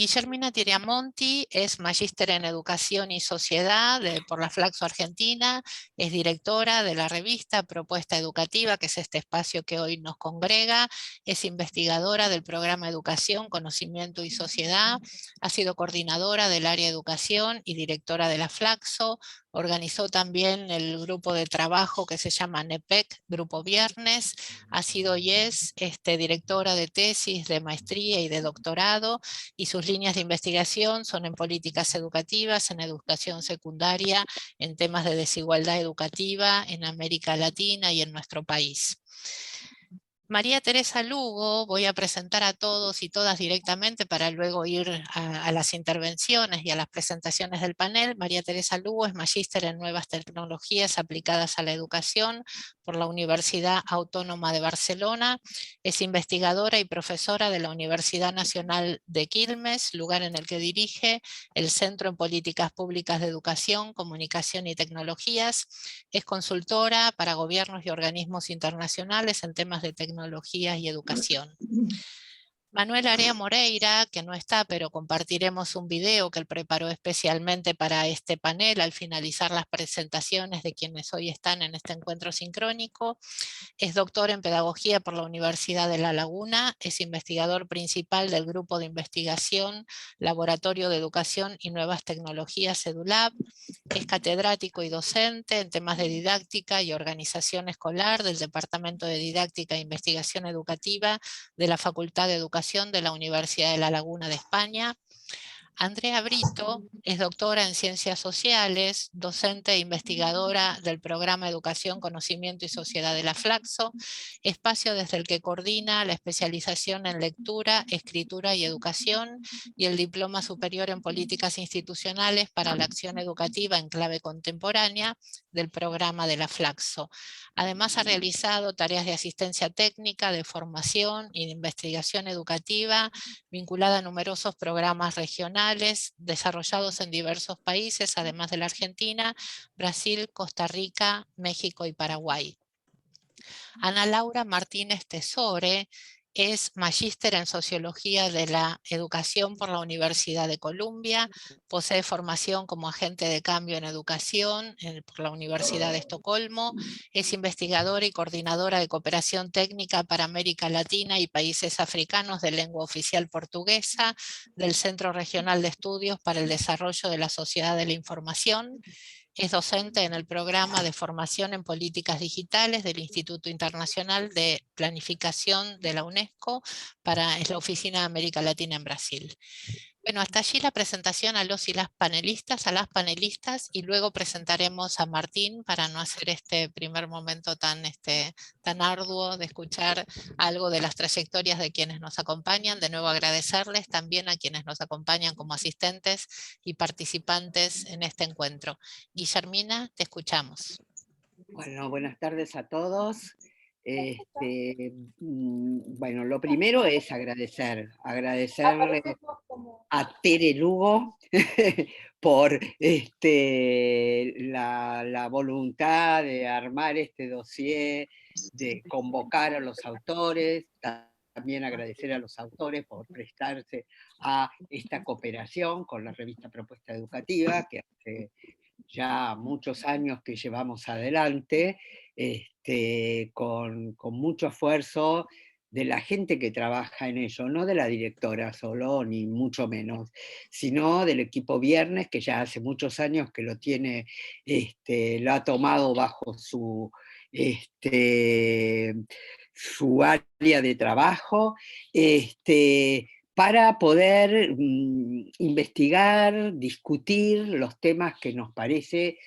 Guillermina Tiriamonti es magíster en Educación y Sociedad por la Flaxo Argentina, es directora de la revista Propuesta Educativa, que es este espacio que hoy nos congrega, es investigadora del programa Educación, Conocimiento y Sociedad, ha sido coordinadora del área Educación y directora de la Flaxo, organizó también el grupo de trabajo que se llama NEPEC, Grupo Viernes, ha sido y es directora de tesis, de maestría y de doctorado, y sus líneas de investigación son en políticas educativas, en educación secundaria, en temas de desigualdad educativa en América Latina y en nuestro país. María Teresa Lugo, voy a presentar a todos y todas directamente para luego ir a las intervenciones y a las presentaciones del panel. María Teresa Lugo es magíster en Nuevas Tecnologías aplicadas a la educación por la Universidad Autónoma de Barcelona, es investigadora y profesora de la Universidad Nacional de Quilmes, lugar en el que dirige el Centro en Políticas Públicas de Educación, Comunicación y Tecnologías, es consultora para gobiernos y organismos internacionales en temas de tecnología y educación. Manuel Area Moreira, que no está, pero compartiremos un video que él preparó especialmente para este panel al finalizar las presentaciones de quienes hoy están en este encuentro sincrónico. Es doctor en Pedagogía por la Universidad de La Laguna, es investigador principal del Grupo de Investigación, Laboratorio de Educación y Nuevas Tecnologías EduLab, es catedrático y docente en temas de didáctica y organización escolar del Departamento de Didáctica e Investigación Educativa de la Facultad de Educación de la Universidad de La Laguna de España. Andrea Brito es doctora en Ciencias Sociales, docente e investigadora del programa Educación, Conocimiento y Sociedad de la Flaxo, espacio desde el que coordina la especialización en lectura, escritura y educación y el diploma superior en políticas institucionales para la acción educativa en clave contemporánea del programa de la Flaxo. Además ha realizado tareas de asistencia técnica, de formación y de investigación educativa vinculada a numerosos programas regionales desarrollados en diversos países, además de la Argentina, Brasil, Costa Rica, México y Paraguay. Ana Laura Martínez Tesore es magíster en Sociología de la Educación por la Universidad de Columbia, posee formación como agente de cambio en educación por la Universidad de Estocolmo, es investigadora y coordinadora de cooperación técnica para América Latina y países africanos de lengua oficial portuguesa del Centro Regional de Estudios para el Desarrollo de la Sociedad de la Información. Es docente en el programa de formación en políticas digitales del Instituto Internacional de Planificación de la UNESCO para la Oficina de América Latina en Brasil. Bueno, hasta allí la presentación a los y las panelistas, a las panelistas, y luego presentaremos a Martín para no hacer este primer momento tan arduo de escuchar algo de las trayectorias de quienes nos acompañan. De nuevo agradecerles también a quienes nos acompañan como asistentes y participantes en este encuentro. Guillermina, te escuchamos. Bueno, buenas tardes a todos. Bueno, lo primero es agradecerle a Tere Lugo por la voluntad de armar este dossier, de convocar a los autores, también agradecer a los autores por prestarse a esta cooperación con la revista Propuesta Educativa, que hace ya muchos años que llevamos adelante, con mucho esfuerzo de la gente que trabaja en ello, no de la directora solo, ni mucho menos, sino del equipo Viernes, que ya hace muchos años que lo tiene, lo ha tomado bajo su área de trabajo, para poder investigar, discutir los temas que nos parece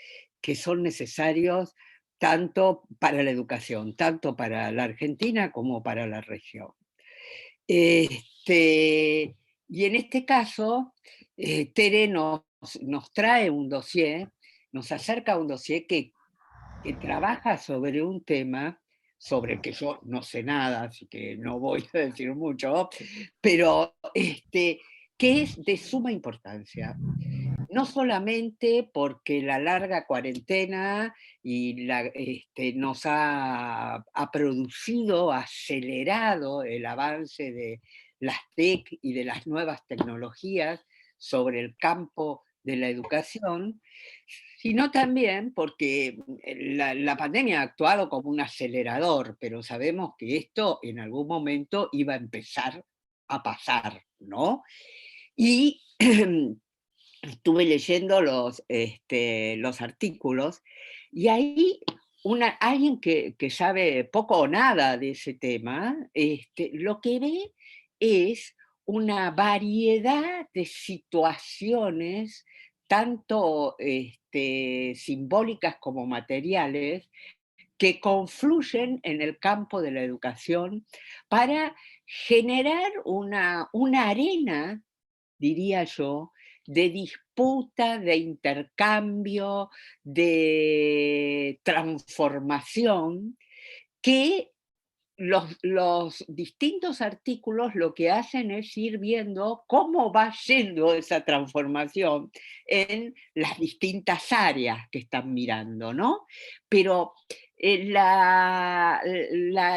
que son necesarios tanto para la educación, tanto para la Argentina como para la región. Y en este caso, Tere nos trae un dossier, nos acerca un dossier que trabaja sobre un tema sobre el que yo no sé nada, así que no voy a decir mucho, pero que es de suma importancia. No solamente porque la larga cuarentena y nos ha producido, acelerado el avance las TEC y de las nuevas tecnologías sobre el campo de la educación, sino también porque la pandemia ha actuado como un acelerador, pero sabemos que esto en algún momento iba a empezar a pasar, ¿no? Y estuve leyendo los artículos y ahí alguien que sabe poco o nada de ese tema, lo que ve es una variedad de situaciones, tanto simbólicas como materiales, que confluyen en el campo de la educación para generar una arena, diría yo, de disputa, de intercambio, de transformación, que los distintos artículos lo que hacen es ir viendo cómo va yendo esa transformación en las distintas áreas que están mirando, ¿no? Pero la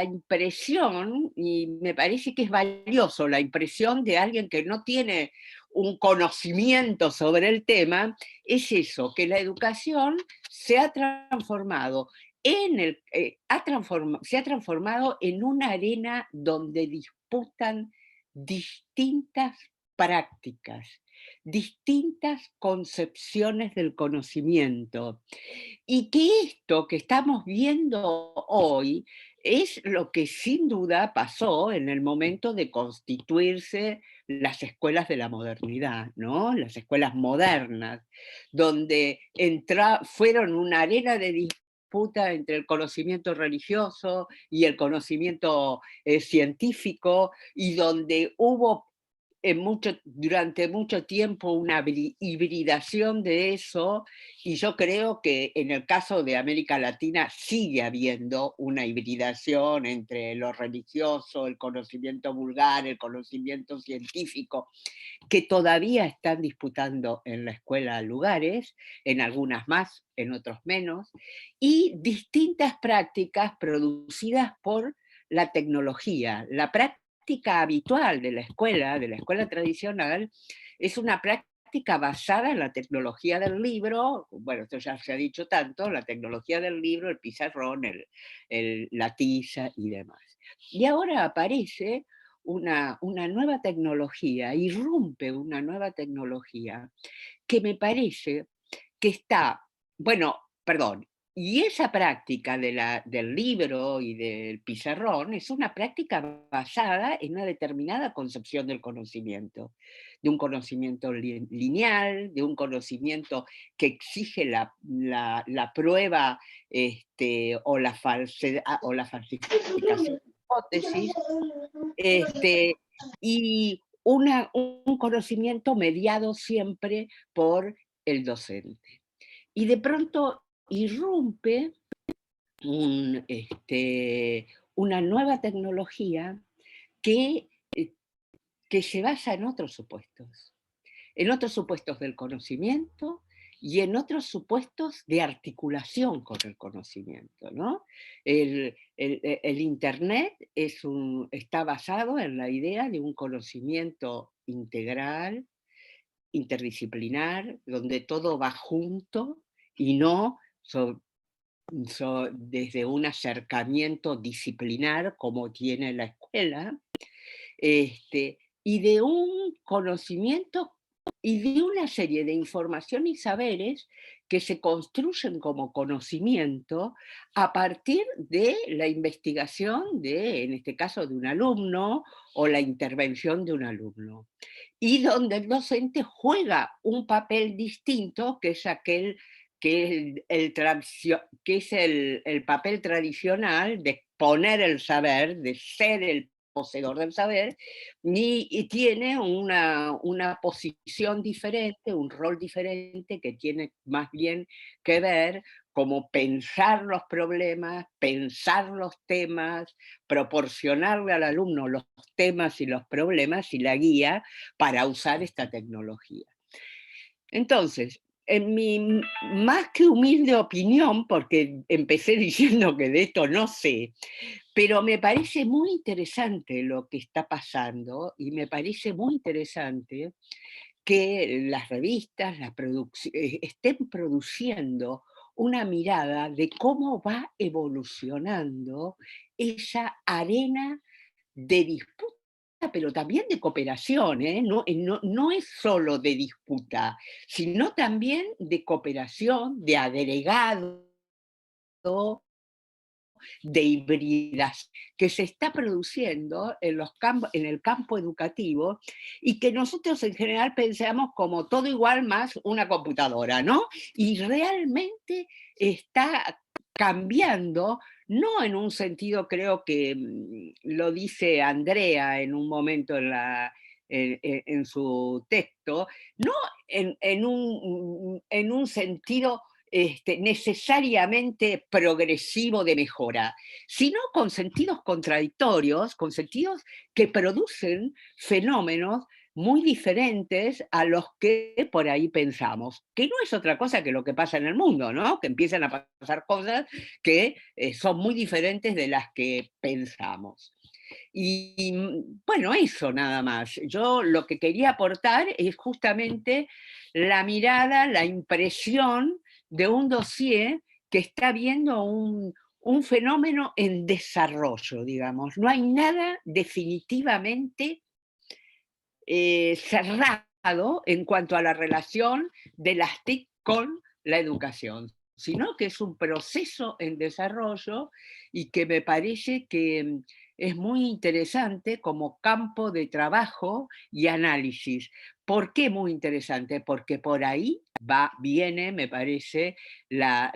impresión, y me parece que es valioso, la impresión de alguien que no tiene un conocimiento sobre el tema, es eso, que la educación se ha transformado se ha transformado en una arena donde disputan distintas prácticas, distintas concepciones del conocimiento. Y que esto que estamos viendo hoy es lo que sin duda pasó en el momento de constituirse las escuelas de la modernidad, ¿no? Las escuelas modernas, donde fueron una arena de disputa entre el conocimiento religioso y el conocimiento científico, y donde hubo durante mucho tiempo una hibridación de eso, y yo creo que en el caso de América Latina sigue habiendo una hibridación entre lo religioso, el conocimiento vulgar, el conocimiento científico, que todavía están disputando en la escuela lugares, en algunas más, en otros menos, y distintas prácticas producidas por la tecnología. La práctica habitual de la escuela tradicional, es una práctica basada en la tecnología del libro, bueno, esto ya se ha dicho tanto, la tecnología del libro, el pizarrón, la tiza y demás. Y ahora aparece una nueva tecnología, irrumpe una nueva tecnología que me parece que está, bueno, perdón, y esa práctica del libro y del pizarrón es una práctica basada en una determinada concepción del conocimiento, de un conocimiento lineal, de un conocimiento que exige la prueba o la falsificación de hipótesis, este, y un conocimiento mediado siempre por el docente. Y de pronto irrumpe una nueva tecnología que, eh, que se basa en otros supuestos del conocimiento y en otros supuestos de articulación con el conocimiento, ¿no? El Internet está basado en la idea de un conocimiento integral, interdisciplinar, donde todo va junto y no desde un acercamiento disciplinar como tiene la escuela, y de un conocimiento y de una serie de información y saberes que se construyen como conocimiento a partir de la investigación en este caso, de un alumno o la intervención de un alumno. Y donde el docente juega un papel distinto, que es aquel que es el papel tradicional de poner el saber, de ser el poseedor del saber, y tiene una posición diferente, un rol diferente, que tiene más bien que ver como pensar los problemas, pensar los temas, proporcionarle al alumno los temas y los problemas y la guía para usar esta tecnología. Entonces, en mi más que humilde opinión, porque empecé diciendo que de esto no sé, pero me parece muy interesante lo que está pasando y me parece muy interesante que las revistas estén produciendo una mirada de cómo va evolucionando esa arena de disputa, pero también de cooperación, ¿eh? No, no es solo de disputa, sino también de cooperación, de agregado, de hibridación que se está produciendo en el campo educativo y que nosotros en general pensamos como todo igual más una computadora, ¿no? Y realmente está cambiando, no en un sentido, creo que lo dice Andrea en un momento en su texto, no en un sentido necesariamente progresivo de mejora, sino con sentidos contradictorios, con sentidos que producen fenómenos muy diferentes a los que por ahí pensamos, que no es otra cosa que lo que pasa en el mundo, ¿no? Que empiezan a pasar cosas que son muy diferentes de las que pensamos. Y bueno, eso nada más. Yo lo que quería aportar es justamente la mirada, la impresión de un dossier que está viendo un fenómeno en desarrollo, digamos. No hay nada definitivamente cerrado en cuanto a la relación de las TIC con la educación, sino que es un proceso en desarrollo y que me parece que es muy interesante como campo de trabajo y análisis. ¿Por qué muy interesante? Porque por ahí viene, me parece, la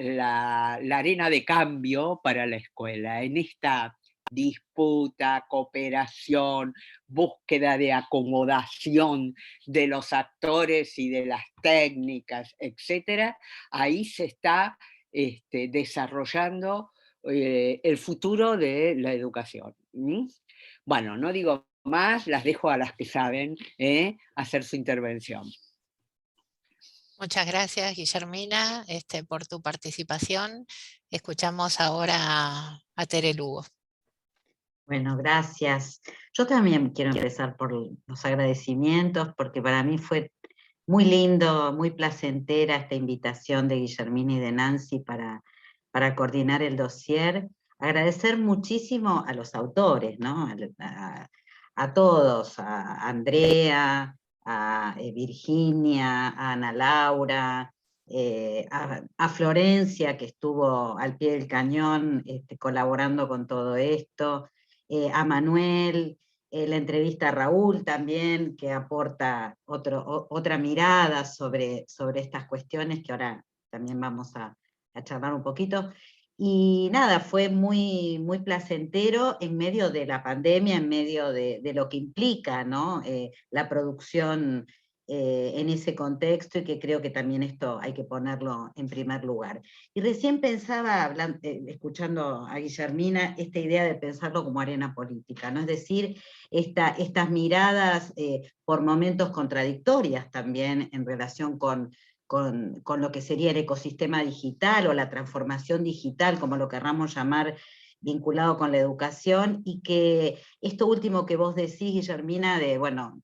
arena de cambio para la escuela, en esta disputa, cooperación, búsqueda de acomodación de los actores y de las técnicas, etcétera, ahí se está desarrollando el futuro de la educación. Bueno, no digo más, las dejo a las que saben hacer su intervención. Muchas gracias, Guillermina, por tu participación. Escuchamos ahora a Tere Lugo. Bueno, gracias. Yo también quiero empezar por los agradecimientos, porque para mí fue muy lindo, muy placentera esta invitación de Guillermina y de Nancy para coordinar el dossier. Agradecer muchísimo a los autores, ¿no? A todos, a Andrea, a Virginia, a Ana Laura, a Florencia, que estuvo al pie del cañón colaborando con todo esto, a Manuel, la entrevista a Raúl también, que aporta otra mirada sobre estas cuestiones que ahora también vamos a charlar un poquito. Y nada, fue muy, muy placentero en medio de la pandemia, en medio de lo que implica, ¿no? La producción en ese contexto, y que creo que también esto hay que ponerlo en primer lugar. Y recién pensaba, escuchando a Guillermina, esta idea de pensarlo como arena política, ¿no? Es decir, estas miradas por momentos contradictorias también en relación con lo que sería el ecosistema digital o la transformación digital, como lo querramos llamar, vinculado con la educación, y que esto último que vos decís, Guillermina, de, bueno,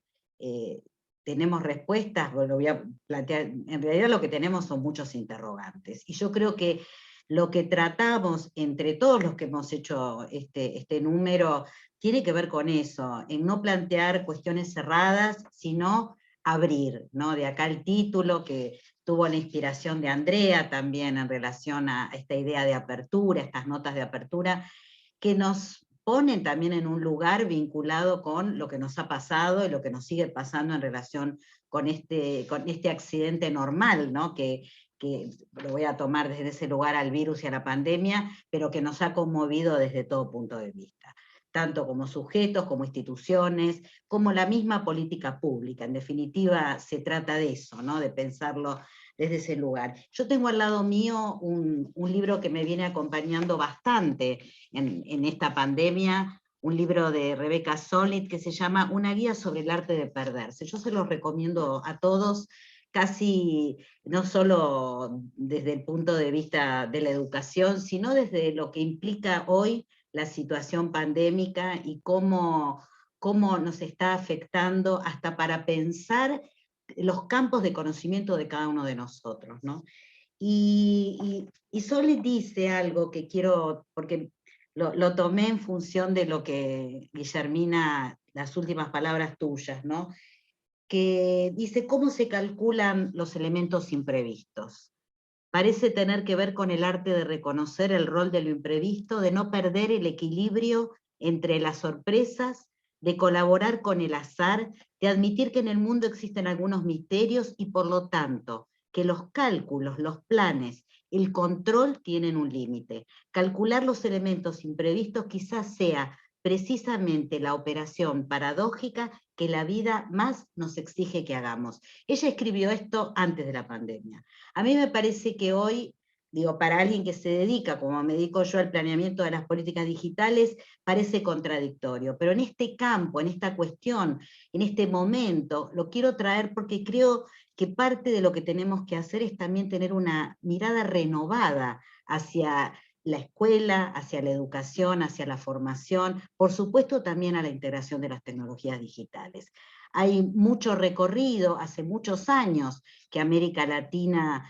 tenemos respuestas, lo voy a plantear, en realidad lo que tenemos son muchos interrogantes, y yo creo que lo que tratamos entre todos los que hemos hecho este número tiene que ver con eso, en no plantear cuestiones cerradas, sino abrir, ¿no? De acá el título que tuvo la inspiración de Andrea también en relación a esta idea de apertura, estas notas de apertura, que nos ponen también en un lugar vinculado con lo que nos ha pasado y lo que nos sigue pasando en relación con este accidente normal, ¿no? Que lo voy a tomar desde ese lugar al virus y a la pandemia, pero que nos ha conmovido desde todo punto de vista, tanto como sujetos, como instituciones, como la misma política pública. En definitiva, se trata de eso, ¿no? De pensarlo desde ese lugar. Yo tengo al lado mío un libro que me viene acompañando bastante en esta pandemia, un libro de Rebecca Solnit que se llama Una guía sobre el arte de perderse. Yo se los recomiendo a todos casi no solo desde el punto de vista de la educación, sino desde lo que implica hoy la situación pandémica y cómo nos está afectando hasta para pensar los campos de conocimiento de cada uno de nosotros, ¿no? Y Sole dice algo que quiero, porque lo tomé en función de lo que Guillermina, las últimas palabras tuyas, ¿no? Que dice cómo se calculan los elementos imprevistos. Parece tener que ver con el arte de reconocer el rol de lo imprevisto, de no perder el equilibrio entre las sorpresas, de colaborar con el azar, de admitir que en el mundo existen algunos misterios y por lo tanto que los cálculos, los planes, el control tienen un límite. Calcular los elementos imprevistos quizás sea precisamente la operación paradójica que la vida más nos exige que hagamos. Ella escribió esto antes de la pandemia. A mí me parece que hoy, digo, para alguien que se dedica, como me dedico yo al planeamiento de las políticas digitales, parece contradictorio, pero en este campo, en esta cuestión, en este momento, lo quiero traer porque creo que parte de lo que tenemos que hacer es también tener una mirada renovada hacia la escuela, hacia la educación, hacia la formación, por supuesto también a la integración de las tecnologías digitales. Hay mucho recorrido, hace muchos años que América Latina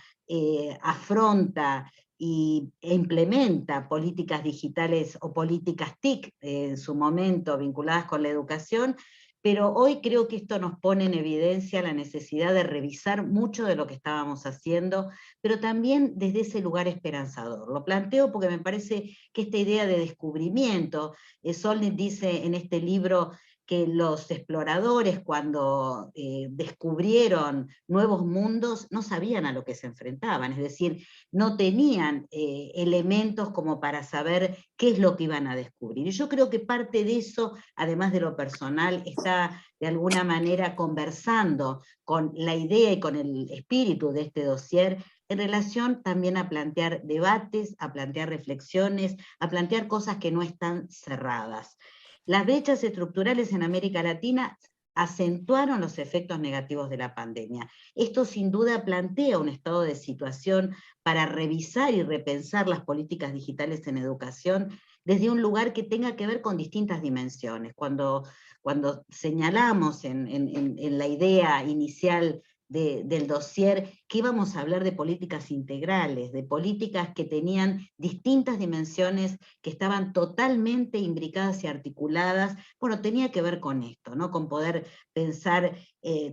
afronta e implementa políticas digitales o políticas TIC en su momento vinculadas con la educación, pero hoy creo que esto nos pone en evidencia la necesidad de revisar mucho de lo que estábamos haciendo, pero también desde ese lugar esperanzador. Lo planteo porque me parece que esta idea de descubrimiento, Solnit dice en este libro que los exploradores cuando descubrieron nuevos mundos no sabían a lo que se enfrentaban, es decir, no tenían elementos como para saber qué es lo que iban a descubrir. Y yo creo que parte de eso, además de lo personal, está de alguna manera conversando con la idea y con el espíritu de este dossier en relación también a plantear debates, a plantear reflexiones, a plantear cosas que no están cerradas. Las brechas estructurales en América Latina acentuaron los efectos negativos de la pandemia. Esto sin duda plantea un estado de situación para revisar y repensar las políticas digitales en educación desde un lugar que tenga que ver con distintas dimensiones. Cuando señalamos en la idea inicial del dossier que íbamos a hablar de políticas integrales, de políticas que tenían distintas dimensiones, que estaban totalmente imbricadas y articuladas, bueno, tenía que ver con esto, ¿no? Con poder pensar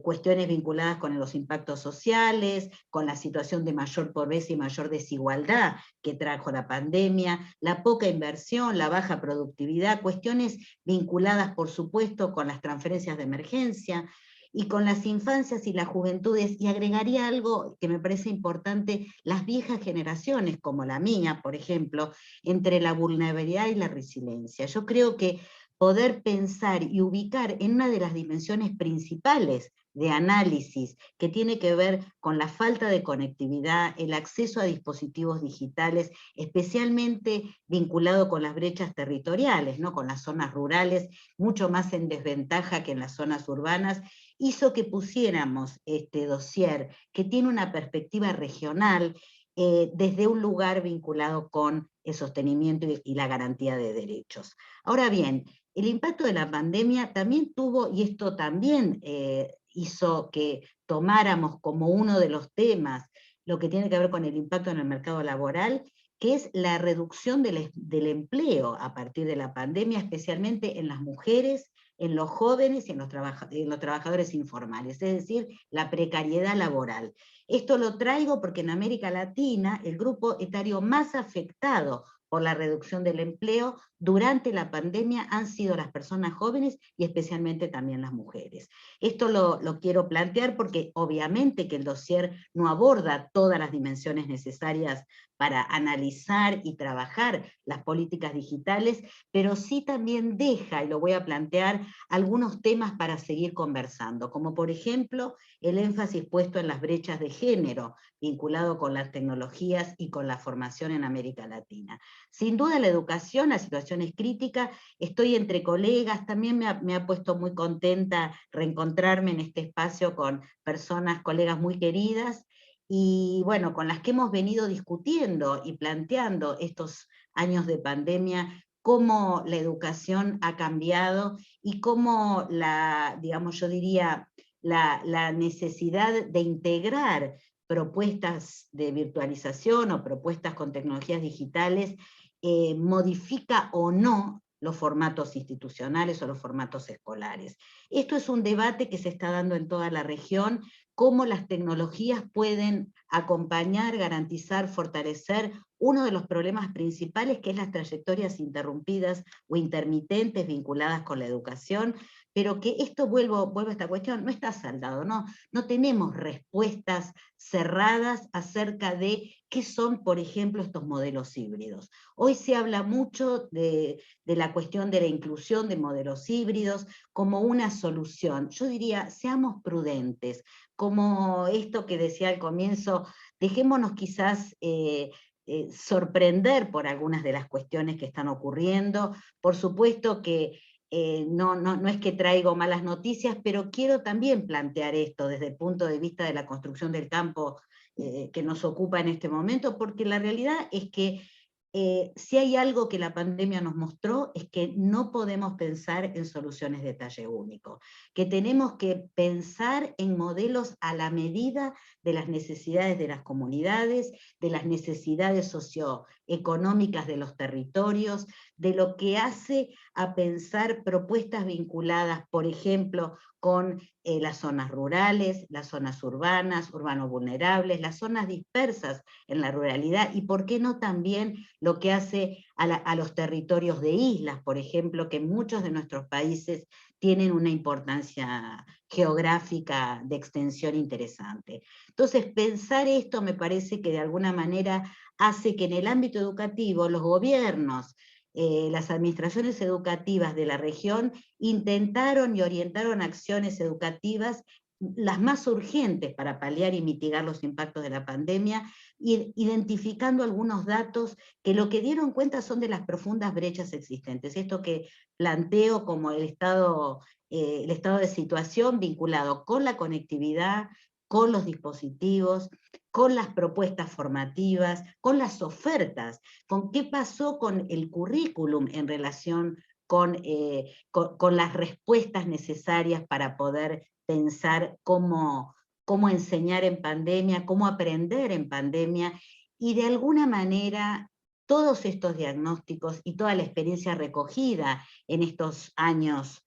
cuestiones vinculadas con los impactos sociales, con la situación de mayor pobreza y mayor desigualdad que trajo la pandemia, la poca inversión, la baja productividad, cuestiones vinculadas, por supuesto, con las transferencias de emergencia, y con las infancias y las juventudes, y agregaría algo que me parece importante, las viejas generaciones, como la mía, por ejemplo, entre la vulnerabilidad y la resiliencia. Yo creo que poder pensar y ubicar en una de las dimensiones principales de análisis que tiene que ver con la falta de conectividad, el acceso a dispositivos digitales, especialmente vinculado con las brechas territoriales, ¿no? Con las zonas rurales, mucho más en desventaja que en las zonas urbanas, hizo que pusiéramos este dossier, que tiene una perspectiva regional, desde un lugar vinculado con el sostenimiento y la garantía de derechos. Ahora bien, el impacto de la pandemia también tuvo, y esto también hizo que tomáramos como uno de los temas lo que tiene que ver con el impacto en el mercado laboral, que es la reducción del empleo a partir de la pandemia, especialmente en las mujeres, en los jóvenes y en los trabajadores informales, es decir, la precariedad laboral. Esto lo traigo porque en América Latina el grupo etario más afectado por la reducción del empleo durante la pandemia han sido las personas jóvenes y especialmente también las mujeres. Esto lo quiero plantear porque obviamente que el dossier no aborda todas las dimensiones necesarias para analizar y trabajar las políticas digitales, pero sí también deja, y lo voy a plantear, algunos temas para seguir conversando, como por ejemplo el énfasis puesto en las brechas de género vinculado con las tecnologías y con la formación en América Latina. Sin duda la educación, la situación es crítica, estoy entre colegas, también me ha puesto muy contenta reencontrarme en este espacio con personas, colegas muy queridas, y bueno, con las que hemos venido discutiendo y planteando estos años de pandemia, cómo la educación ha cambiado y cómo digamos, yo diría, la necesidad de integrar propuestas de virtualización o propuestas con tecnologías digitales modifica o no los formatos institucionales o los formatos escolares. Esto es un debate que se está dando en toda la región, cómo las tecnologías pueden acompañar, garantizar, fortalecer uno de los problemas principales, que es las trayectorias interrumpidas o intermitentes vinculadas con la educación, pero que esto, vuelvo a esta cuestión, no está saldado, no tenemos respuestas cerradas acerca de qué son, por ejemplo, estos modelos híbridos. Hoy se habla mucho de la cuestión de la inclusión de modelos híbridos como una solución. Yo diría, seamos prudentes, como esto que decía al comienzo, dejémonos quizás sorprender por algunas de las cuestiones que están ocurriendo. Por supuesto que no es que traigo malas noticias, pero quiero también plantear esto desde el punto de vista de la construcción del campo que nos ocupa en este momento, porque la realidad es que si hay algo que la pandemia nos mostró, es que no podemos pensar en soluciones de talle único, que tenemos que pensar en modelos a la medida de las necesidades de las comunidades, de las necesidades socioeconómicas de los territorios, de lo que hace a pensar propuestas vinculadas, por ejemplo, con las zonas rurales, las zonas urbanas, urbanos vulnerables, las zonas dispersas en la ruralidad, y por qué no también lo que hace a los territorios de islas, por ejemplo, que muchos de nuestros países tienen una importancia geográfica de extensión interesante. Entonces, pensar esto me parece que de alguna manera hace que en el ámbito educativo los gobiernos, las administraciones educativas de la región intentaron y orientaron acciones educativas las más urgentes para paliar y mitigar los impactos de la pandemia, identificando algunos datos que lo que dieron cuenta son de las profundas brechas existentes. Esto que planteo como el estado de situación vinculado con la conectividad, con los dispositivos, con las propuestas formativas, con las ofertas, con qué pasó con el currículum en relación con las respuestas necesarias para poder pensar cómo enseñar en pandemia, cómo aprender en pandemia, y de alguna manera todos estos diagnósticos y toda la experiencia recogida en estos años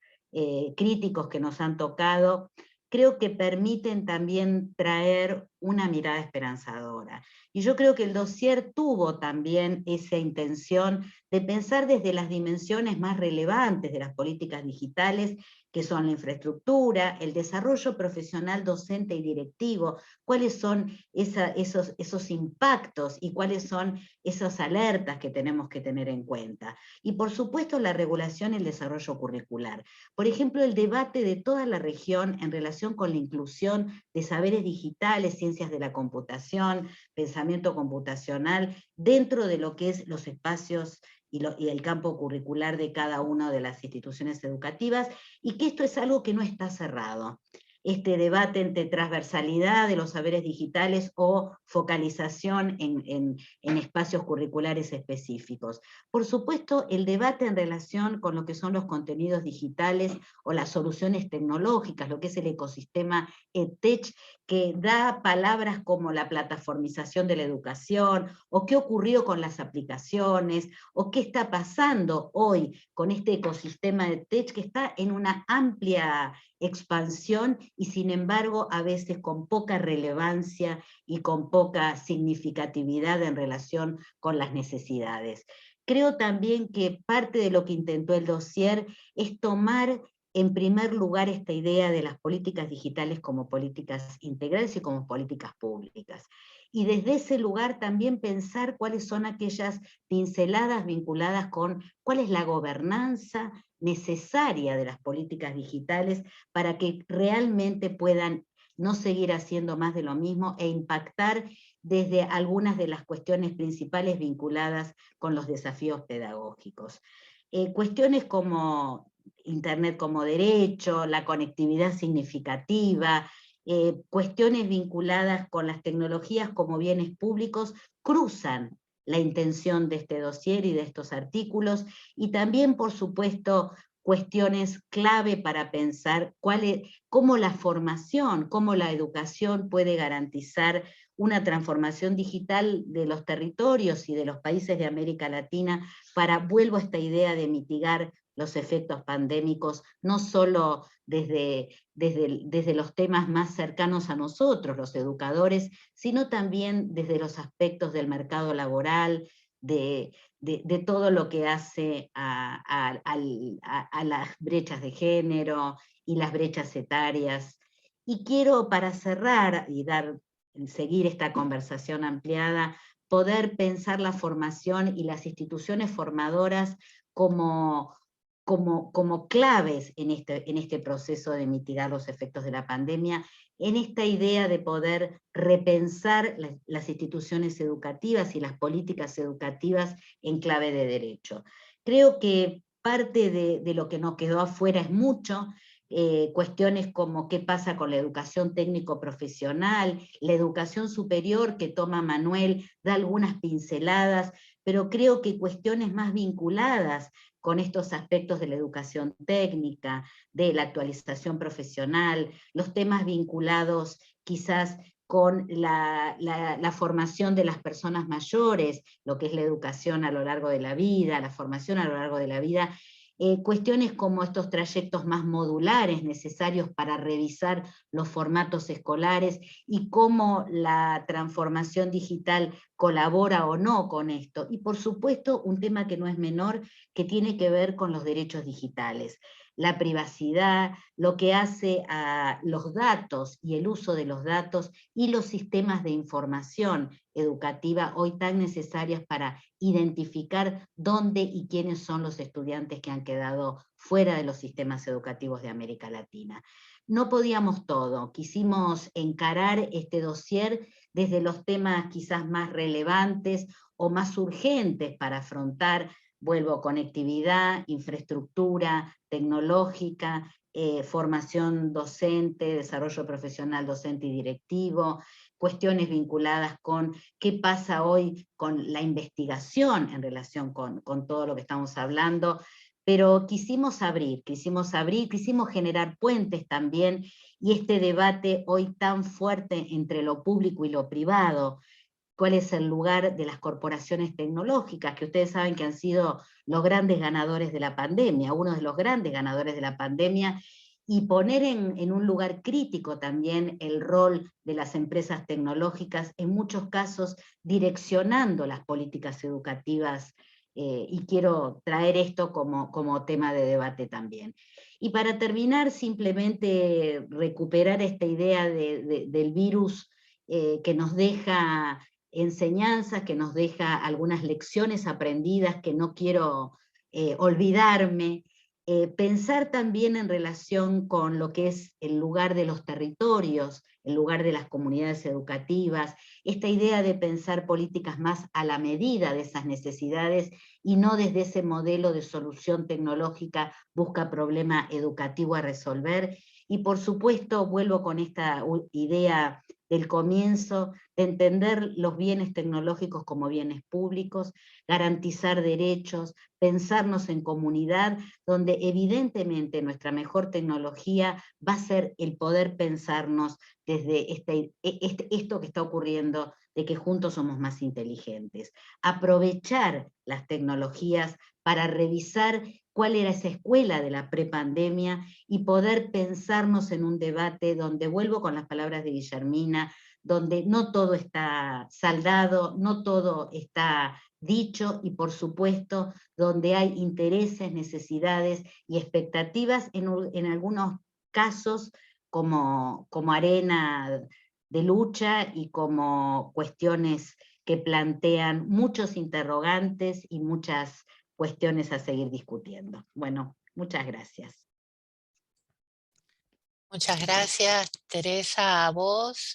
críticos que nos han tocado, creo que permiten también traer una mirada esperanzadora. Y yo creo que el dossier tuvo también esa intención de pensar desde las dimensiones más relevantes de las políticas digitales, que son la infraestructura, el desarrollo profesional docente y directivo, cuáles son esos impactos y cuáles son esas alertas que tenemos que tener en cuenta. Y por supuesto la regulación y el desarrollo curricular. Por ejemplo, el debate de toda la región en relación con la inclusión de saberes digitales, ciencias de la computación, pensamiento computacional, dentro de lo que es los espacios y el campo curricular de cada una de las instituciones educativas, y que esto es algo que no está cerrado. Este debate entre transversalidad de los saberes digitales o focalización en espacios curriculares específicos. Por supuesto, el debate en relación con lo que son los contenidos digitales o las soluciones tecnológicas, lo que es el ecosistema EdTech, que da palabras como la plataformización de la educación, o qué ocurrió con las aplicaciones, o qué está pasando hoy con este ecosistema EdTech que está en una amplia expansión y sin embargo a veces con poca relevancia y con poca significatividad en relación con las necesidades. Creo también que parte de lo que intentó el dossier es tomar en primer lugar esta idea de las políticas digitales como políticas integrales y como políticas públicas. Y desde ese lugar también pensar cuáles son aquellas pinceladas vinculadas con cuál es la gobernanza necesaria de las políticas digitales para que realmente puedan no seguir haciendo más de lo mismo e impactar desde algunas de las cuestiones principales vinculadas con los desafíos pedagógicos. Cuestiones como Internet como derecho, la conectividad significativa, cuestiones vinculadas con las tecnologías como bienes públicos, cruzan la intención de este dossier y de estos artículos, y también, por supuesto, cuestiones clave para pensar cómo la formación, cómo la educación puede garantizar una transformación digital de los territorios y de los países de América Latina vuelvo a esta idea de mitigar los efectos pandémicos, no solo desde los temas más cercanos a nosotros, los educadores, sino también desde los aspectos del mercado laboral, de todo lo que hace a las brechas de género y las brechas etarias. Y quiero, para cerrar y seguir esta conversación ampliada, poder pensar la formación y las instituciones formadoras como claves en este proceso de mitigar los efectos de la pandemia, en esta idea de poder repensar las instituciones educativas y las políticas educativas en clave de derecho. Creo que parte de lo que nos quedó afuera es mucho, cuestiones como qué pasa con la educación técnico-profesional, la educación superior que toma Manuel, da algunas pinceladas, pero creo que cuestiones más vinculadas con estos aspectos de la educación técnica, de la actualización profesional, los temas vinculados quizás con la formación de las personas mayores, lo que es la educación a lo largo de la vida, la formación a lo largo de la vida, cuestiones como estos trayectos más modulares necesarios para revisar los formatos escolares y cómo la transformación digital colabora o no con esto. Y por supuesto, un tema que no es menor, que tiene que ver con los derechos digitales. La privacidad, lo que hace a los datos y el uso de los datos y los sistemas de información educativa hoy tan necesarias para identificar dónde y quiénes son los estudiantes que han quedado fuera de los sistemas educativos de América Latina. No podíamos todo, quisimos encarar este dossier desde los temas quizás más relevantes o más urgentes para afrontar, vuelvo, conectividad, infraestructura tecnológica, formación docente, desarrollo profesional docente y directivo, cuestiones vinculadas con qué pasa hoy con la investigación en relación con todo lo que estamos hablando, pero quisimos abrir, quisimos generar puentes también, y este debate hoy tan fuerte entre lo público y lo privado, cuál es el lugar de las corporaciones tecnológicas, que ustedes saben que han sido los grandes ganadores de la pandemia, uno de los grandes ganadores de la pandemia, y poner en un lugar crítico también el rol de las empresas tecnológicas, en muchos casos direccionando las políticas educativas, y quiero traer esto como tema de debate también. Y para terminar, simplemente recuperar esta idea del virus, que nos deja enseñanzas, que nos deja algunas lecciones aprendidas que no quiero olvidarme, pensar también en relación con lo que es el lugar de los territorios, el lugar de las comunidades educativas, esta idea de pensar políticas más a la medida de esas necesidades y no desde ese modelo de solución tecnológica busca problema educativo a resolver. Y por supuesto vuelvo con esta idea del comienzo, de entender los bienes tecnológicos como bienes públicos, garantizar derechos, pensarnos en comunidad, donde evidentemente nuestra mejor tecnología va a ser el poder pensarnos desde esto que está ocurriendo, de que juntos somos más inteligentes. Aprovechar las tecnologías para revisar cuál era esa escuela de la prepandemia y poder pensarnos en un debate donde, vuelvo con las palabras de Guillermina, donde no todo está saldado, no todo está dicho, y por supuesto donde hay intereses, necesidades y expectativas, en algunos casos como arena de lucha y como cuestiones que plantean muchos interrogantes y muchas cuestiones a seguir discutiendo. Bueno, muchas gracias. Muchas gracias, Teresa, a vos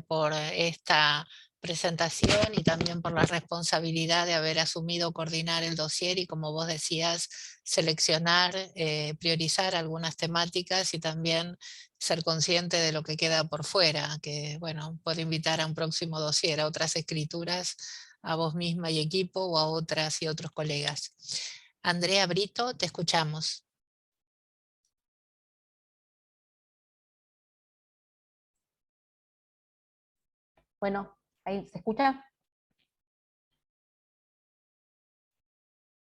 por esta presentación y también por la responsabilidad de haber asumido coordinar el dossier y, como vos decías, seleccionar, priorizar algunas temáticas y también ser consciente de lo que queda por fuera, que bueno, puedo invitar a un próximo dossier, a otras escrituras, a vos misma y equipo o a otras y otros colegas. Andrea Brito, te escuchamos. Bueno, ahí se escucha.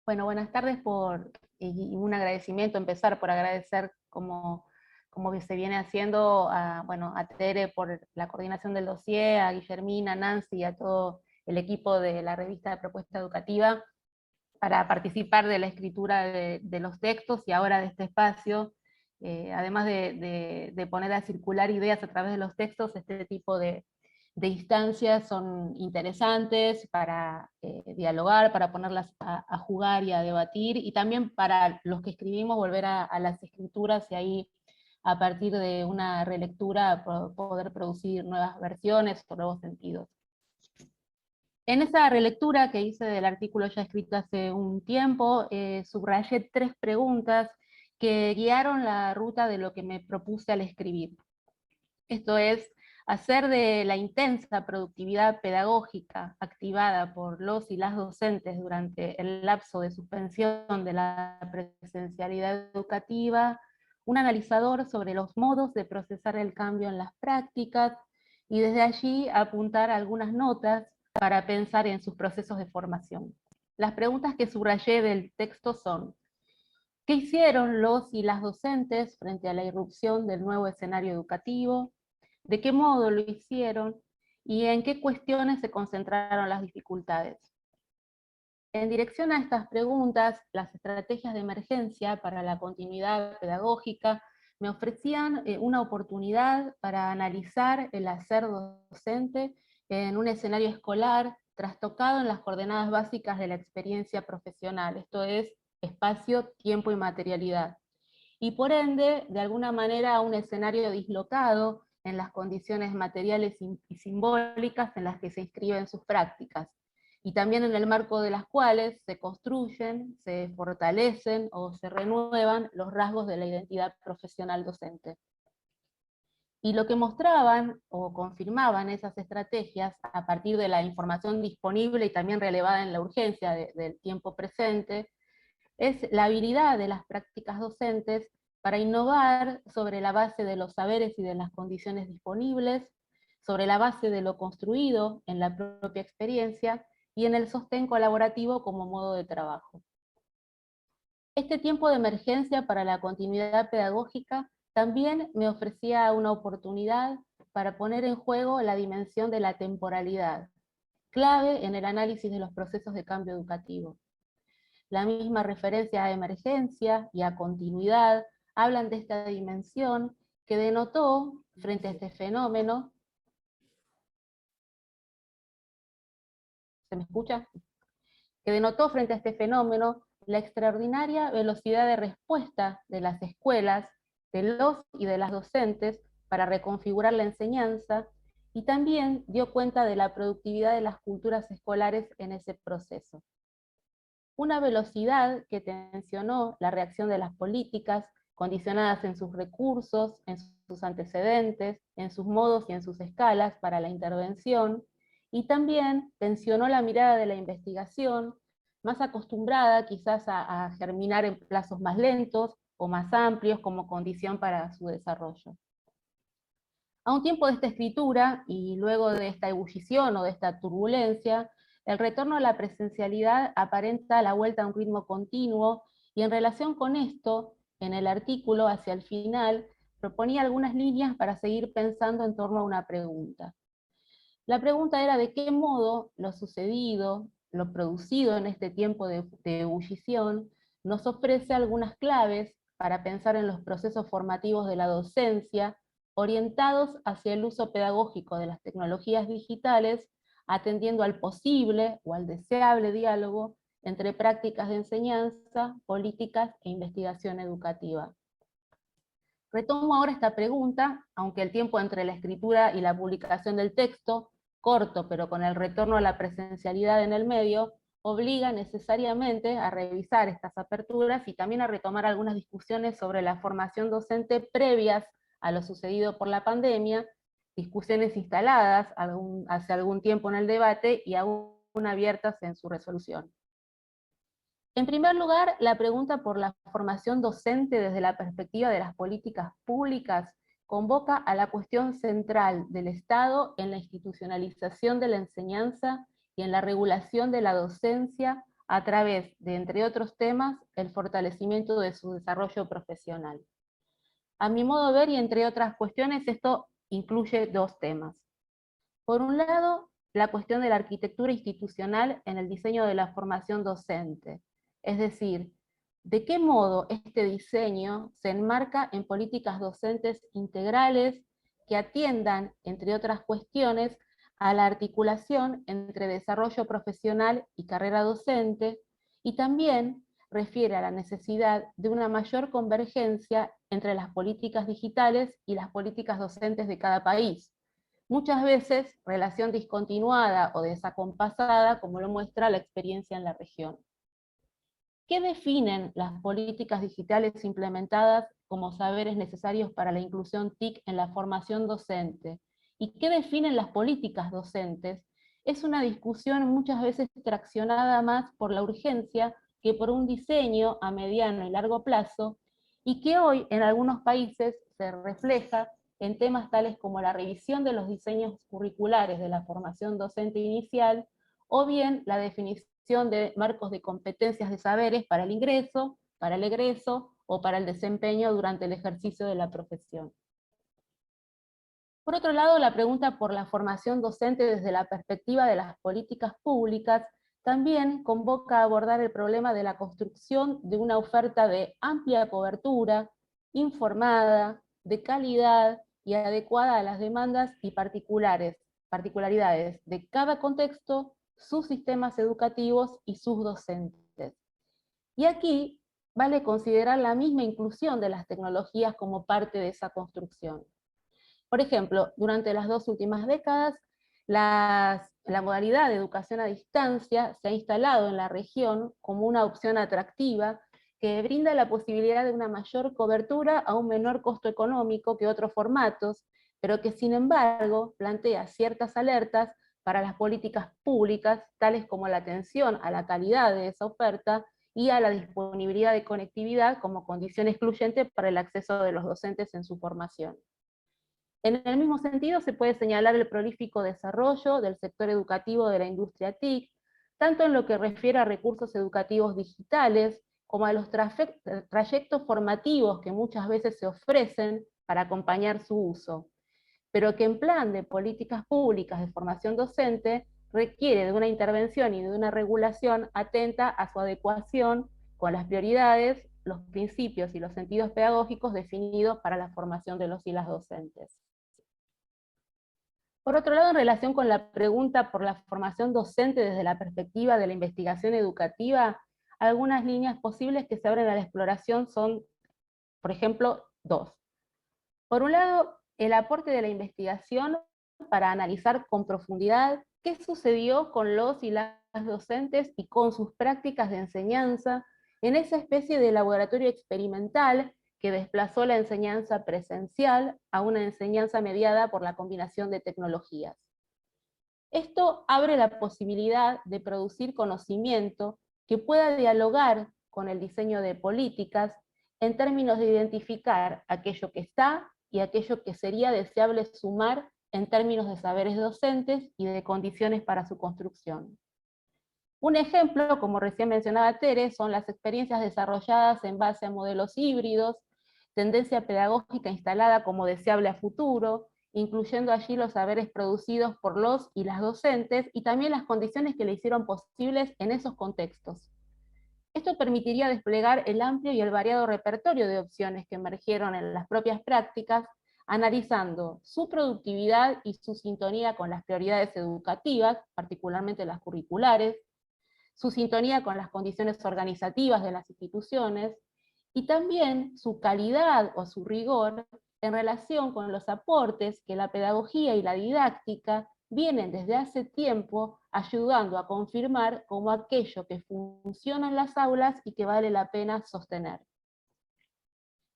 Bueno, buenas tardes y un agradecimiento, empezar por agradecer como se viene haciendo a Tere por la coordinación del dossier, a Guillermina, a Nancy y a todo el equipo de la revista de Propuesta Educativa para participar de la escritura de los textos y ahora de este espacio, además de poner a circular ideas a través de los textos. Este tipo de instancias son interesantes para dialogar, para ponerlas a jugar y a debatir, y también para los que escribimos volver a las escrituras y ahí a partir de una relectura poder producir nuevas versiones o nuevos sentidos. En esa relectura que hice del artículo ya escrito hace un tiempo, subrayé 3 preguntas que guiaron la ruta de lo que me propuse al escribir. Esto es, hacer de la intensa productividad pedagógica activada por los y las docentes durante el lapso de suspensión de la presencialidad educativa un analizador sobre los modos de procesar el cambio en las prácticas, y desde allí apuntar algunas notas para pensar en sus procesos de formación. Las preguntas que subrayé del texto son: ¿qué hicieron los y las docentes frente a la irrupción del nuevo escenario educativo? ¿De qué modo lo hicieron? ¿Y en qué cuestiones se concentraron las dificultades? En dirección a estas preguntas, las estrategias de emergencia para la continuidad pedagógica me ofrecían una oportunidad para analizar el hacer docente en un escenario escolar trastocado en las coordenadas básicas de la experiencia profesional, esto es, espacio, tiempo y materialidad. Y por ende, de alguna manera, un escenario dislocado en las condiciones materiales y simbólicas en las que se inscriben sus prácticas, y también en el marco de las cuales se construyen, se fortalecen o se renuevan los rasgos de la identidad profesional docente. Y lo que mostraban o confirmaban esas estrategias a partir de la información disponible y también relevada en la urgencia del tiempo presente, es la habilidad de las prácticas docentes para innovar sobre la base de los saberes y de las condiciones disponibles, sobre la base de lo construido en la propia experiencia, y en el sostén colaborativo como modo de trabajo. Este tiempo de emergencia para la continuidad pedagógica también me ofrecía una oportunidad para poner en juego la dimensión de la temporalidad, clave en el análisis de los procesos de cambio educativo. La misma referencia a emergencia y a continuidad hablan de esta dimensión que denotó frente a este fenómeno. ¿Se me escucha? Que denotó frente a este fenómeno la extraordinaria velocidad de respuesta de las escuelas, de los y de las docentes para reconfigurar la enseñanza, y también dio cuenta de la productividad de las culturas escolares en ese proceso. Una velocidad que tensionó la reacción de las políticas, condicionadas en sus recursos, en sus antecedentes, en sus modos y en sus escalas para la intervención, y también tensionó la mirada de la investigación, más acostumbrada quizás a germinar en plazos más lentos o más amplios como condición para su desarrollo. A un tiempo de esta escritura, y luego de esta ebullición o de esta turbulencia, el retorno a la presencialidad aparenta la vuelta a un ritmo continuo, y en relación con esto, en el artículo, hacia el final, proponía algunas líneas para seguir pensando en torno a una pregunta. La pregunta era de qué modo lo sucedido, lo producido en este tiempo de ebullición, nos ofrece algunas claves para pensar en los procesos formativos de la docencia, orientados hacia el uso pedagógico de las tecnologías digitales, atendiendo al posible o al deseable diálogo entre prácticas de enseñanza, políticas e investigación educativa. Retomo ahora esta pregunta, aunque el tiempo entre la escritura y la publicación del texto corto, pero con el retorno a la presencialidad en el medio, obliga necesariamente a revisar estas aperturas y también a retomar algunas discusiones sobre la formación docente previas a lo sucedido por la pandemia, discusiones instaladas hace algún tiempo en el debate y aún abiertas en su resolución. En primer lugar, la pregunta por la formación docente desde la perspectiva de las políticas públicas convoca a la cuestión central del Estado en la institucionalización de la enseñanza y en la regulación de la docencia a través de, entre otros temas, el fortalecimiento de su desarrollo profesional. A mi modo de ver, y entre otras cuestiones, esto incluye dos temas. Por un lado, la cuestión de la arquitectura institucional en el diseño de la formación docente, es decir, de qué modo este diseño se enmarca en políticas docentes integrales que atiendan, entre otras cuestiones, a la articulación entre desarrollo profesional y carrera docente, y también refiere a la necesidad de una mayor convergencia entre las políticas digitales y las políticas docentes de cada país. Muchas veces relación discontinuada o desacompasada, como lo muestra la experiencia en la región. ¿Qué definen las políticas digitales implementadas como saberes necesarios para la inclusión TIC en la formación docente? ¿Y qué definen las políticas docentes? Es una discusión muchas veces traccionada más por la urgencia que por un diseño a mediano y largo plazo, y que hoy en algunos países se refleja en temas tales como la revisión de los diseños curriculares de la formación docente inicial, o bien la definición de marcos de competencias de saberes para el ingreso, para el egreso o para el desempeño durante el ejercicio de la profesión. Por otro lado, la pregunta por la formación docente desde la perspectiva de las políticas públicas también convoca a abordar el problema de la construcción de una oferta de amplia cobertura, informada, de calidad y adecuada a las demandas y particularidades de cada contexto, sus sistemas educativos y sus docentes. Y aquí vale considerar la misma inclusión de las tecnologías como parte de esa construcción. Por ejemplo, durante las 2 últimas décadas, la modalidad de educación a distancia se ha instalado en la región como una opción atractiva que brinda la posibilidad de una mayor cobertura a un menor costo económico que otros formatos, pero que sin embargo plantea ciertas alertas para las políticas públicas, tales como la atención a la calidad de esa oferta y a la disponibilidad de conectividad como condición excluyente para el acceso de los docentes en su formación. En el mismo sentido, se puede señalar el prolífico desarrollo del sector educativo de la industria TIC, tanto en lo que refiere a recursos educativos digitales, como a los trayectos formativos que muchas veces se ofrecen para acompañar su uso, pero que en plan de políticas públicas de formación docente requiere de una intervención y de una regulación atenta a su adecuación con las prioridades, los principios y los sentidos pedagógicos definidos para la formación de los y las docentes. Por otro lado, en relación con la pregunta por la formación docente desde la perspectiva de la investigación educativa, algunas líneas posibles que se abren a la exploración son, por ejemplo, dos. Por un lado, el aporte de la investigación para analizar con profundidad qué sucedió con los y las docentes y con sus prácticas de enseñanza en esa especie de laboratorio experimental que desplazó la enseñanza presencial a una enseñanza mediada por la combinación de tecnologías. Esto abre la posibilidad de producir conocimiento que pueda dialogar con el diseño de políticas en términos de identificar aquello que está y aquello que sería deseable sumar en términos de saberes docentes y de condiciones para su construcción. Un ejemplo, como recién mencionaba Tere, son las experiencias desarrolladas en base a modelos híbridos, tendencia pedagógica instalada como deseable a futuro, incluyendo allí los saberes producidos por los y las docentes, y también las condiciones que le hicieron posibles en esos contextos. Esto permitiría desplegar el amplio y el variado repertorio de opciones que emergieron en las propias prácticas, analizando su productividad y su sintonía con las prioridades educativas, particularmente las curriculares, su sintonía con las condiciones organizativas de las instituciones, y también su calidad o su rigor en relación con los aportes que la pedagogía y la didáctica vienen desde hace tiempo ayudando a confirmar como aquello que funciona en las aulas y que vale la pena sostener.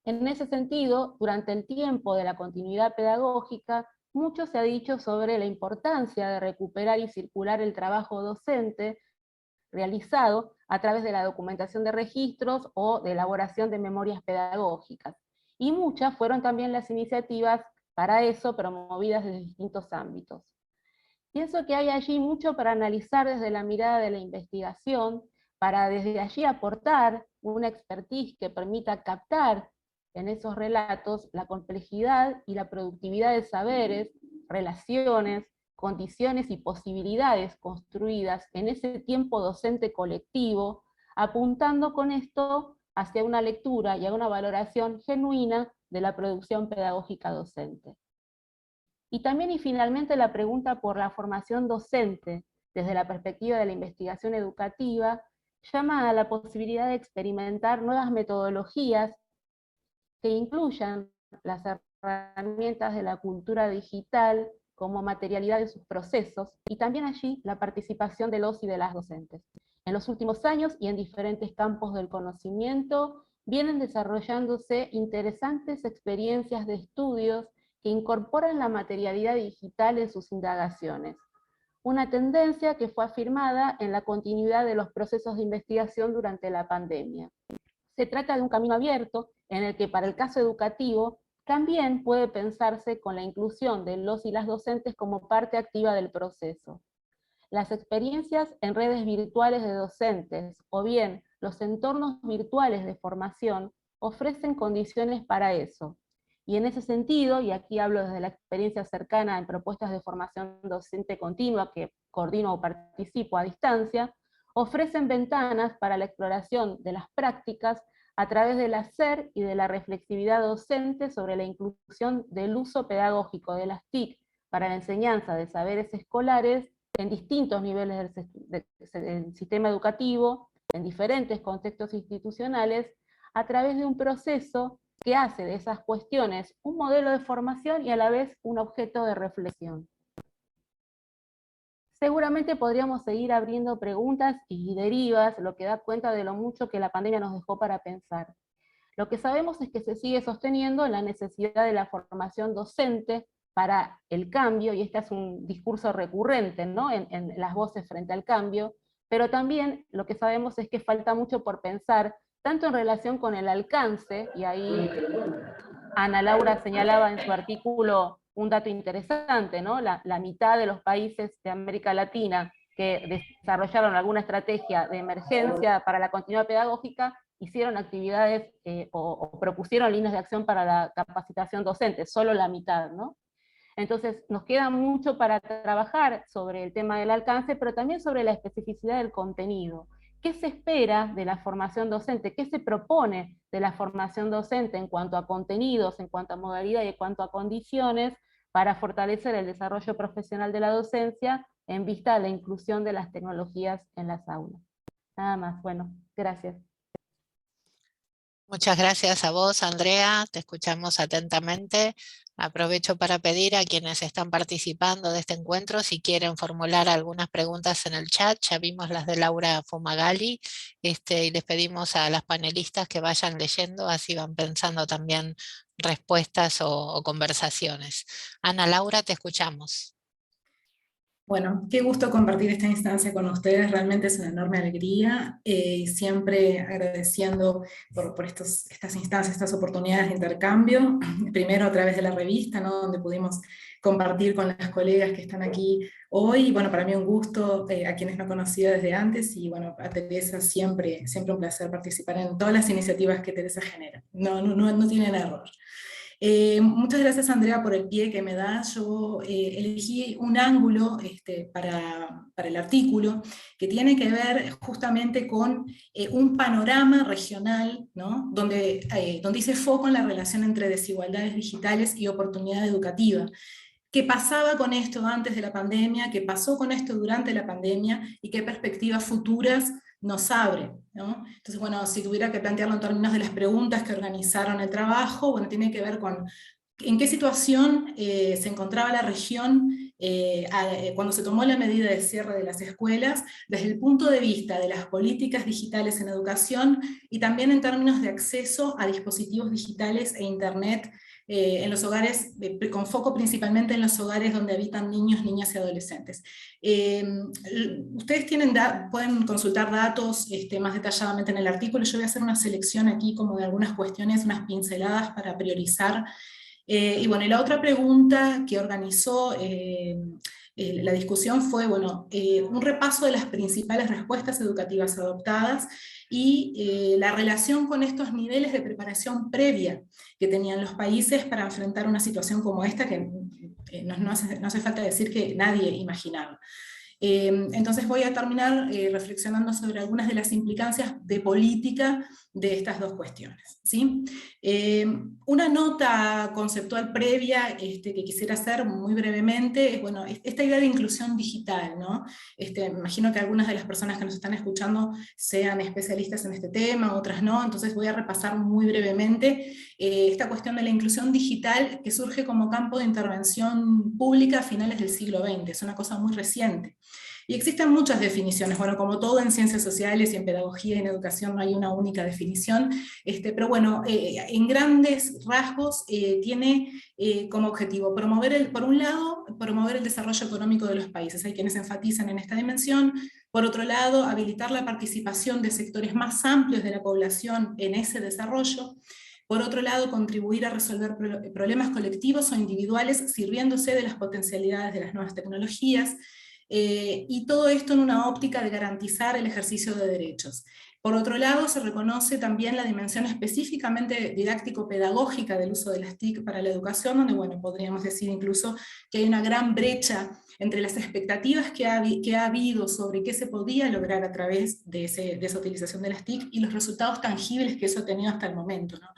En ese sentido, durante el tiempo de la continuidad pedagógica, mucho se ha dicho sobre la importancia de recuperar y circular el trabajo docente realizado a través de la documentación de registros o de elaboración de memorias pedagógicas. Y muchas fueron también las iniciativas para eso promovidas desde distintos ámbitos. Pienso que hay allí mucho para analizar desde la mirada de la investigación, para desde allí aportar una expertise que permita captar en esos relatos la complejidad y la productividad de saberes, relaciones, condiciones y posibilidades construidas en ese tiempo docente colectivo, apuntando con esto hacia una lectura y a una valoración genuina de la producción pedagógica docente. Y también y finalmente la pregunta por la formación docente, desde la perspectiva de la investigación educativa, llama a la posibilidad de experimentar nuevas metodologías que incluyan las herramientas de la cultura digital como materialidad de sus procesos, y también allí la participación de los y de las docentes. En los últimos años y en diferentes campos del conocimiento vienen desarrollándose interesantes experiencias de estudios que incorporan la materialidad digital en sus indagaciones. Una tendencia que fue afirmada en la continuidad de los procesos de investigación durante la pandemia. Se trata de un camino abierto en el que para el caso educativo también puede pensarse con la inclusión de los y las docentes como parte activa del proceso. Las experiencias en redes virtuales de docentes o bien los entornos virtuales de formación ofrecen condiciones para eso. Y en ese sentido, y aquí hablo desde la experiencia cercana en propuestas de formación docente continua que coordino o participo a distancia, ofrecen ventanas para la exploración de las prácticas a través del hacer y de la reflexividad docente sobre la inclusión del uso pedagógico de las TIC para la enseñanza de saberes escolares en distintos niveles del sistema educativo, en diferentes contextos institucionales, a través de un proceso que hace de esas cuestiones un modelo de formación y a la vez un objeto de reflexión. Seguramente podríamos seguir abriendo preguntas y derivas, lo que da cuenta de lo mucho que la pandemia nos dejó para pensar. Lo que sabemos es que se sigue sosteniendo la necesidad de la formación docente para el cambio, y este es un discurso recurrente, ¿no? en las voces frente al cambio, pero también lo que sabemos es que falta mucho por pensar, tanto en relación con el alcance, y ahí Ana Laura señalaba en su artículo un dato interesante, ¿no? La mitad de los países de América Latina que desarrollaron alguna estrategia de emergencia para la continuidad pedagógica hicieron actividades o propusieron líneas de acción para la capacitación docente, solo la mitad, ¿no? Entonces nos queda mucho para trabajar sobre el tema del alcance, pero también sobre la especificidad del contenido. ¿Qué se espera de la formación docente? ¿Qué se propone de la formación docente en cuanto a contenidos, en cuanto a modalidad y en cuanto a condiciones para fortalecer el desarrollo profesional de la docencia en vista de la inclusión de las tecnologías en las aulas? Nada más, bueno, gracias. Muchas gracias a vos, Andrea, te escuchamos atentamente. Aprovecho para pedir a quienes están participando de este encuentro si quieren formular algunas preguntas en el chat. Ya vimos las de Laura Fumagalli, y les pedimos a las panelistas que vayan leyendo, así van pensando también respuestas o conversaciones. Ana Laura, te escuchamos. Bueno, qué gusto compartir esta instancia con ustedes, realmente es una enorme alegría, y siempre agradeciendo por estas instancias, estas oportunidades de intercambio, primero a través de la revista, ¿no? Donde pudimos compartir con las colegas que están aquí hoy, y bueno, para mí un gusto, a quienes no conocía desde antes, y bueno, a Teresa siempre un placer participar en todas las iniciativas que Teresa genera, no tienen error. Muchas gracias, Andrea, por el pie que me da. Yo elegí un ángulo para el artículo que tiene que ver justamente con un panorama regional, ¿no? donde hice foco en la relación entre desigualdades digitales y oportunidad educativa. ¿Qué pasaba con esto antes de la pandemia? ¿Qué pasó con esto durante la pandemia? ¿Y qué perspectivas futuras nos abre, ¿no? Entonces, bueno, si tuviera que plantearlo en términos de las preguntas que organizaron el trabajo, bueno, tiene que ver con en qué situación se encontraba la región cuando se tomó la medida de cierre de las escuelas, desde el punto de vista de las políticas digitales en educación y también en términos de acceso a dispositivos digitales e internet en los hogares, con foco principalmente en los hogares donde habitan niños, niñas y adolescentes. Ustedes pueden consultar datos más detalladamente en el artículo. Yo voy a hacer una selección aquí como de algunas cuestiones, unas pinceladas para priorizar. Y bueno, y la otra pregunta que organizó la discusión fue, bueno, un repaso de las principales respuestas educativas adoptadas y la relación con estos niveles de preparación previa que tenían los países para enfrentar una situación como esta que no hace falta decir que nadie imaginaba. Entonces voy a terminar reflexionando sobre algunas de las implicancias de política de estas dos cuestiones, ¿sí? Una nota conceptual previa que quisiera hacer muy brevemente es, bueno, esta idea de inclusión digital, ¿no? Me imagino que algunas de las personas que nos están escuchando sean especialistas en este tema, otras no, entonces voy a repasar muy brevemente esta cuestión de la inclusión digital que surge como campo de intervención pública a finales del siglo XX, es una cosa muy reciente. Y existen muchas definiciones, bueno, como todo en ciencias sociales y en pedagogía y en educación no hay una única definición, pero bueno, en grandes rasgos tiene como objetivo por un lado, promover el desarrollo económico de los países, hay quienes enfatizan en esta dimensión. Por otro lado, habilitar la participación de sectores más amplios de la población en ese desarrollo. Por otro lado, contribuir a resolver problemas colectivos o individuales sirviéndose de las potencialidades de las nuevas tecnologías. Y todo esto en una óptica de garantizar el ejercicio de derechos. Por otro lado, se reconoce también la dimensión específicamente didáctico-pedagógica del uso de las TIC para la educación, donde, bueno, podríamos decir incluso que hay una gran brecha entre las expectativas que ha habido sobre qué se podía lograr a través de esa utilización de las TIC y los resultados tangibles que eso ha tenido hasta el momento, ¿no?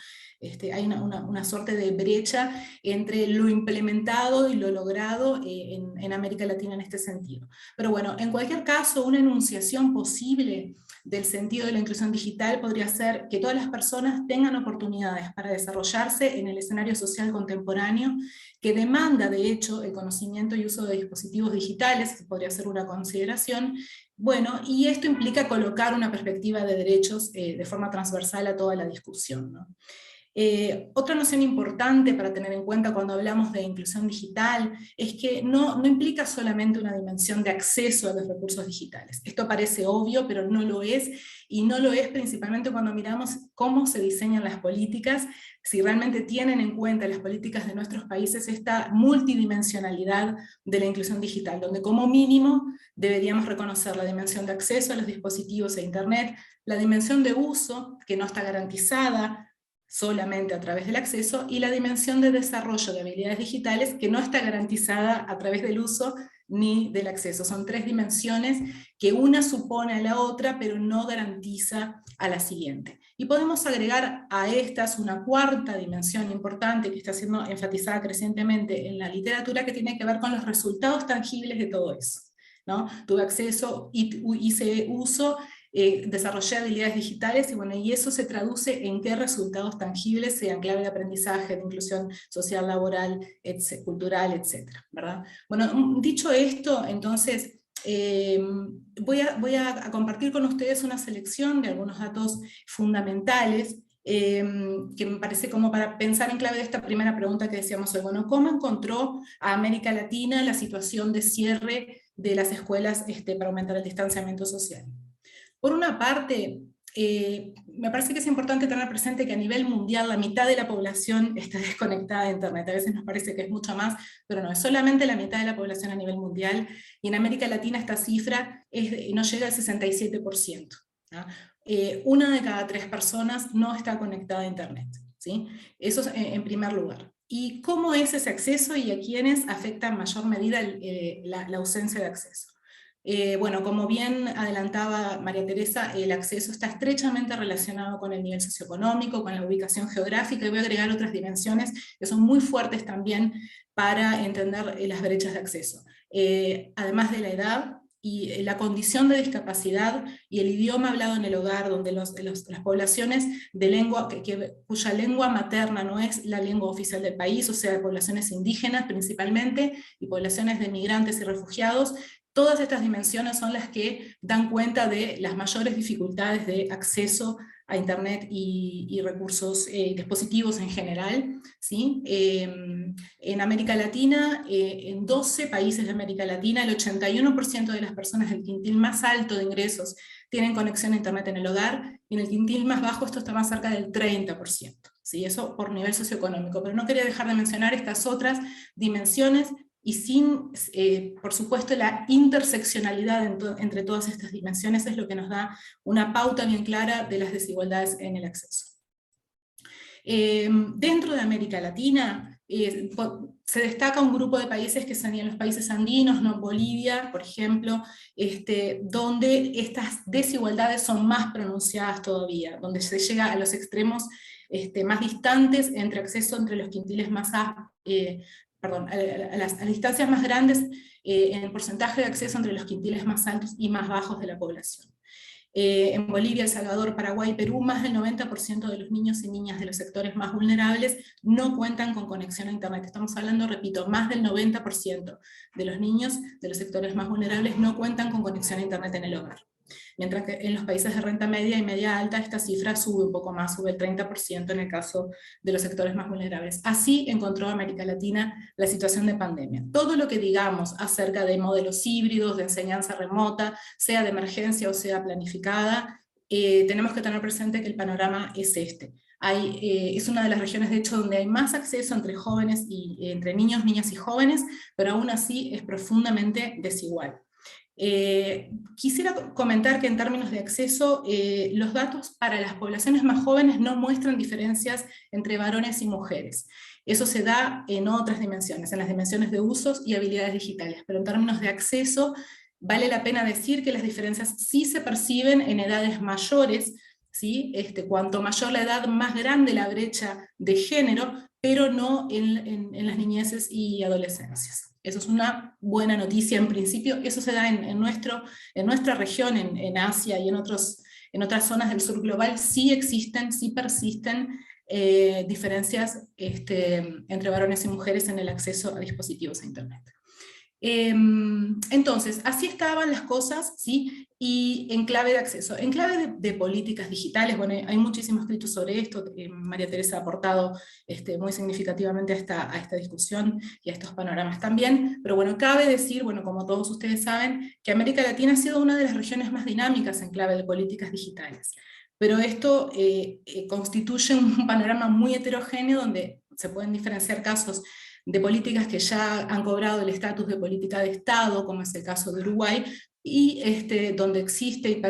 Hay una suerte de brecha entre lo implementado y lo logrado en América Latina en este sentido. Pero bueno, en cualquier caso, una enunciación posible del sentido de la inclusión digital podría ser que todas las personas tengan oportunidades para desarrollarse en el escenario social contemporáneo, que demanda de hecho el conocimiento y uso de dispositivos digitales, que podría ser una consideración. Bueno, y esto implica colocar una perspectiva de derechos de forma transversal a toda la discusión, ¿no? Otra noción importante para tener en cuenta cuando hablamos de inclusión digital es que no implica solamente una dimensión de acceso a los recursos digitales. Esto parece obvio, pero no lo es, y no lo es principalmente cuando miramos cómo se diseñan las políticas, si realmente tienen en cuenta las políticas de nuestros países esta multidimensionalidad de la inclusión digital, donde como mínimo deberíamos reconocer la dimensión de acceso a los dispositivos e internet, la dimensión de uso, que no está garantizada solamente a través del acceso, y la dimensión de desarrollo de habilidades digitales que no está garantizada a través del uso ni del acceso. Son tres dimensiones que una supone a la otra, pero no garantiza a la siguiente. Y podemos agregar a estas una cuarta dimensión importante que está siendo enfatizada crecientemente en la literatura, que tiene que ver con los resultados tangibles de todo eso, ¿no? Tuve acceso, hice uso, desarrollé habilidades digitales, y bueno, y eso se traduce en qué resultados tangibles, sean clave de aprendizaje, de inclusión social, laboral, cultural, etc. ¿verdad? Bueno, dicho esto, entonces, voy a compartir con ustedes una selección de algunos datos fundamentales que me parece como para pensar en clave de esta primera pregunta que decíamos hoy. Bueno, ¿cómo encontró a América Latina la situación de cierre de las escuelas para aumentar el distanciamiento social? Por una parte, me parece que es importante tener presente que a nivel mundial la mitad de la población está desconectada de Internet. A veces nos parece que es mucho más, pero no, es solamente la mitad de la población a nivel mundial, y en América Latina esta cifra no llega al 67%. ¿no? Una de cada 3 personas no está conectada a Internet, ¿sí? Eso es en primer lugar. ¿Y cómo es ese acceso y a quiénes afecta en mayor medida la ausencia de acceso? Bueno, como bien adelantaba María Teresa, el acceso está estrechamente relacionado con el nivel socioeconómico, con la ubicación geográfica, y voy a agregar otras dimensiones que son muy fuertes también para entender las brechas de acceso. Además de la edad y la condición de discapacidad y el idioma hablado en el hogar, donde las poblaciones de lengua, cuya lengua materna no es la lengua oficial del país, o sea, poblaciones indígenas principalmente, y poblaciones de migrantes y refugiados, todas estas dimensiones son las que dan cuenta de las mayores dificultades de acceso a Internet y recursos, dispositivos en general, ¿sí? En América Latina, en 12 países de América Latina, el 81% de las personas del quintil más alto de ingresos tienen conexión a Internet en el hogar, y en el quintil más bajo esto está más cerca del 30%, ¿sí? Eso por nivel socioeconómico, pero no quería dejar de mencionar estas otras dimensiones, y sin, por supuesto, la interseccionalidad entre todas estas dimensiones es lo que nos da una pauta bien clara de las desigualdades en el acceso. Dentro de América Latina, se destaca un grupo de países que serían los países andinos, ¿no? Bolivia, por ejemplo, donde estas desigualdades son más pronunciadas todavía, donde se llega a los extremos más distantes entre acceso entre los quintiles más a las distancias más grandes en el porcentaje de acceso entre los quintiles más altos y más bajos de la población. En Bolivia, El Salvador, Paraguay y Perú, más del 90% de los niños y niñas de los sectores más vulnerables no cuentan con conexión a Internet. Estamos hablando, repito, más del 90% de los niños de los sectores más vulnerables no cuentan con conexión a Internet en el hogar. Mientras que en los países de renta media y media alta esta cifra sube un poco más, sube el 30% en el caso de los sectores más vulnerables. Así encontró América Latina la situación de pandemia. Todo lo que digamos acerca de modelos híbridos, de enseñanza remota, sea de emergencia o sea planificada, tenemos que tener presente que el panorama es este. Es una de las regiones, de hecho, donde hay más acceso entre jóvenes y entre niños, niñas y jóvenes, pero aún así es profundamente desigual. Quisiera comentar que en términos de acceso, los datos para las poblaciones más jóvenes no muestran diferencias entre varones y mujeres. Eso se da en otras dimensiones, en las dimensiones de usos y habilidades digitales, pero en términos de acceso, vale la pena decir que las diferencias sí se perciben en edades mayores, ¿sí? Cuanto mayor la edad, más grande la brecha de género, pero no en las niñeces y adolescencias. Eso es una buena noticia en principio. Eso se da en nuestra región, en Asia y en otras zonas del sur global. Sí existen, sí persisten diferencias entre varones y mujeres en el acceso a dispositivos a Internet. Entonces, así estaban las cosas, ¿sí? Y en clave de acceso, en clave de políticas digitales, bueno, hay muchísimo escrito sobre esto, María Teresa ha aportado muy significativamente a esta discusión y a estos panoramas también, pero bueno, cabe decir, bueno, como todos ustedes saben, que América Latina ha sido una de las regiones más dinámicas en clave de políticas digitales, pero esto constituye un panorama muy heterogéneo donde se pueden diferenciar casos de políticas que ya han cobrado el estatus de política de Estado, como es el caso de Uruguay, y donde existe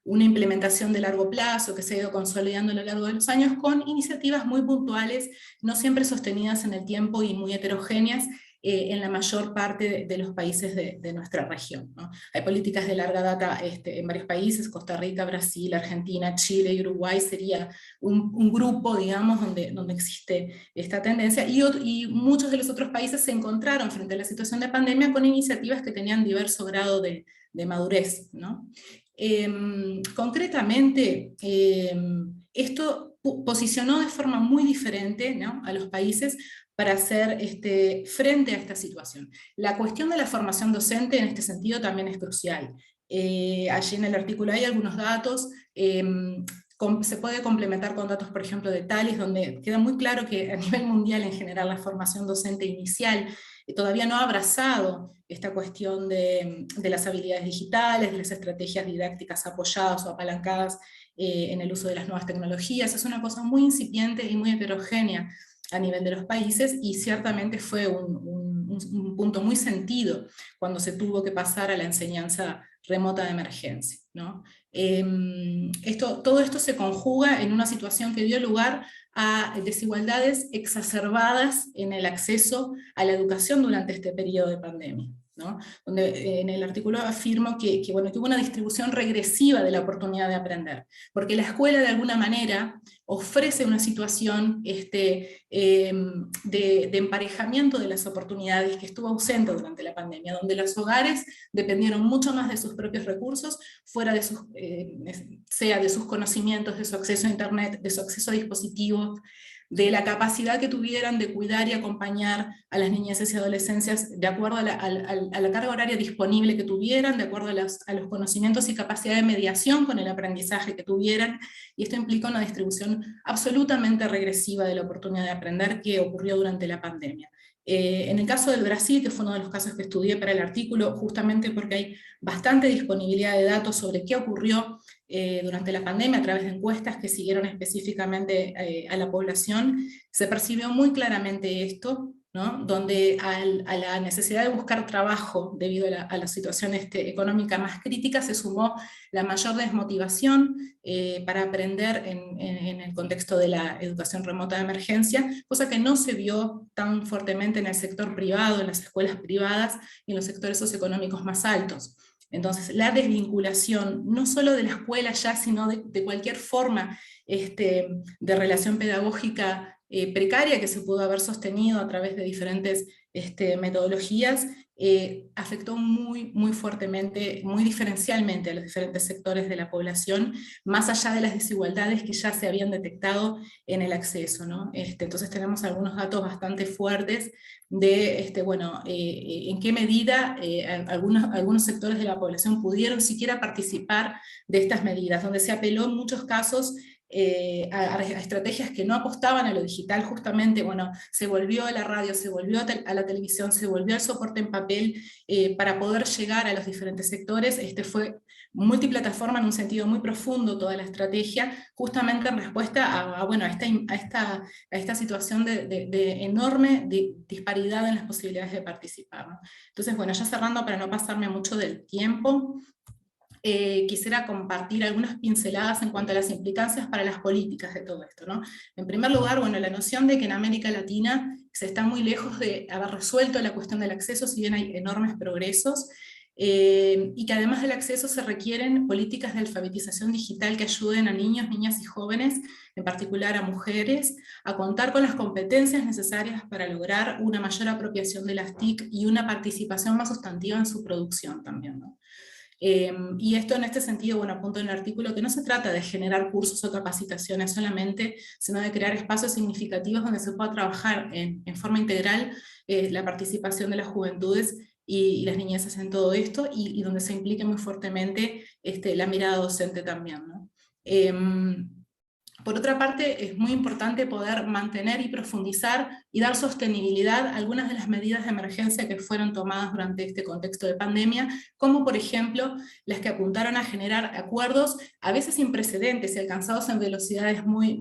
una implementación de largo plazo que se ha ido consolidando a lo largo de los años con iniciativas muy puntuales, no siempre sostenidas en el tiempo y muy heterogéneas, en la mayor parte de los países de nuestra región, ¿no? Hay políticas de larga data en varios países, Costa Rica, Brasil, Argentina, Chile y Uruguay sería un grupo, digamos, donde existe esta tendencia, y muchos de los otros países se encontraron frente a la situación de pandemia con iniciativas que tenían diverso grado de madurez, ¿no? Concretamente, esto posicionó de forma muy diferente, ¿no?, a los países para hacer frente a esta situación. La cuestión de la formación docente en este sentido también es crucial. Allí en el artículo hay algunos datos, se puede complementar con datos, por ejemplo, de Thalys, donde queda muy claro que a nivel mundial en general la formación docente inicial todavía no ha abrazado esta cuestión de las habilidades digitales, de las estrategias didácticas apoyadas o apalancadas en el uso de las nuevas tecnologías. Es una cosa muy incipiente y muy heterogénea a nivel de los países, y ciertamente fue un punto muy sentido cuando se tuvo que pasar a la enseñanza remota de emergencia, ¿no? Todo esto se conjuga en una situación que dio lugar a desigualdades exacerbadas en el acceso a la educación durante este periodo de pandemia, ¿no? Donde en el artículo afirmo que hubo una distribución regresiva de la oportunidad de aprender, porque la escuela de alguna manera ofrece una situación de emparejamiento de las oportunidades que estuvo ausente durante la pandemia, donde los hogares dependieron mucho más de sus propios recursos, fuera de sus, sea de sus conocimientos, de su acceso a internet, de su acceso a dispositivos, de la capacidad que tuvieran de cuidar y acompañar a las niñeces y adolescencias de acuerdo a la carga horaria disponible que tuvieran, de acuerdo a los conocimientos y capacidad de mediación con el aprendizaje que tuvieran, y esto implica una distribución absolutamente regresiva de la oportunidad de aprender que ocurrió durante la pandemia. En el caso del Brasil, que fue uno de los casos que estudié para el artículo, justamente porque hay bastante disponibilidad de datos sobre qué ocurrió durante la pandemia a través de encuestas que siguieron específicamente a la población, se percibió muy claramente esto, ¿no? Donde a la necesidad de buscar trabajo debido a la situación económica más crítica se sumó la mayor desmotivación para aprender en el contexto de la educación remota de emergencia, cosa que no se vio tan fuertemente en el sector privado, en las escuelas privadas y en los sectores socioeconómicos más altos. Entonces, la desvinculación, no solo de la escuela ya, sino de cualquier forma de relación pedagógica precaria que se pudo haber sostenido a través de diferentes metodologías, afectó muy fuertemente, muy diferencialmente a los diferentes sectores de la población, más allá de las desigualdades que ya se habían detectado en el acceso, ¿no? Entonces tenemos algunos datos bastante fuertes de en qué medida algunos sectores de la población pudieron siquiera participar de estas medidas, donde se apeló en muchos casos a estrategias que no apostaban a lo digital. Justamente, bueno, se volvió a la radio, se volvió a la televisión, se volvió al soporte en papel para poder llegar a los diferentes sectores. Fue multiplataforma en un sentido muy profundo toda la estrategia, justamente en respuesta a esta situación de enorme disparidad en las posibilidades de participar, ¿no? Entonces, bueno, ya cerrando para no pasarme mucho del tiempo, quisiera compartir algunas pinceladas en cuanto a las implicancias para las políticas de todo esto, ¿no? En primer lugar, bueno, la noción de que en América Latina se está muy lejos de haber resuelto la cuestión del acceso, si bien hay enormes progresos, y que además del acceso se requieren políticas de alfabetización digital que ayuden a niños, niñas y jóvenes, en particular a mujeres, a contar con las competencias necesarias para lograr una mayor apropiación de las TIC y una participación más sustantiva en su producción también, ¿no? Y esto en este sentido, bueno, apunto en el artículo que no se trata de generar cursos o capacitaciones solamente, sino de crear espacios significativos donde se pueda trabajar en forma integral la participación de las juventudes y las niñeces en todo esto, y donde se implique muy fuertemente la mirada docente también, ¿no? Por otra parte, es muy importante poder mantener y profundizar y dar sostenibilidad a algunas de las medidas de emergencia que fueron tomadas durante este contexto de pandemia, como por ejemplo las que apuntaron a generar acuerdos a veces sin precedentes y alcanzados en velocidades muy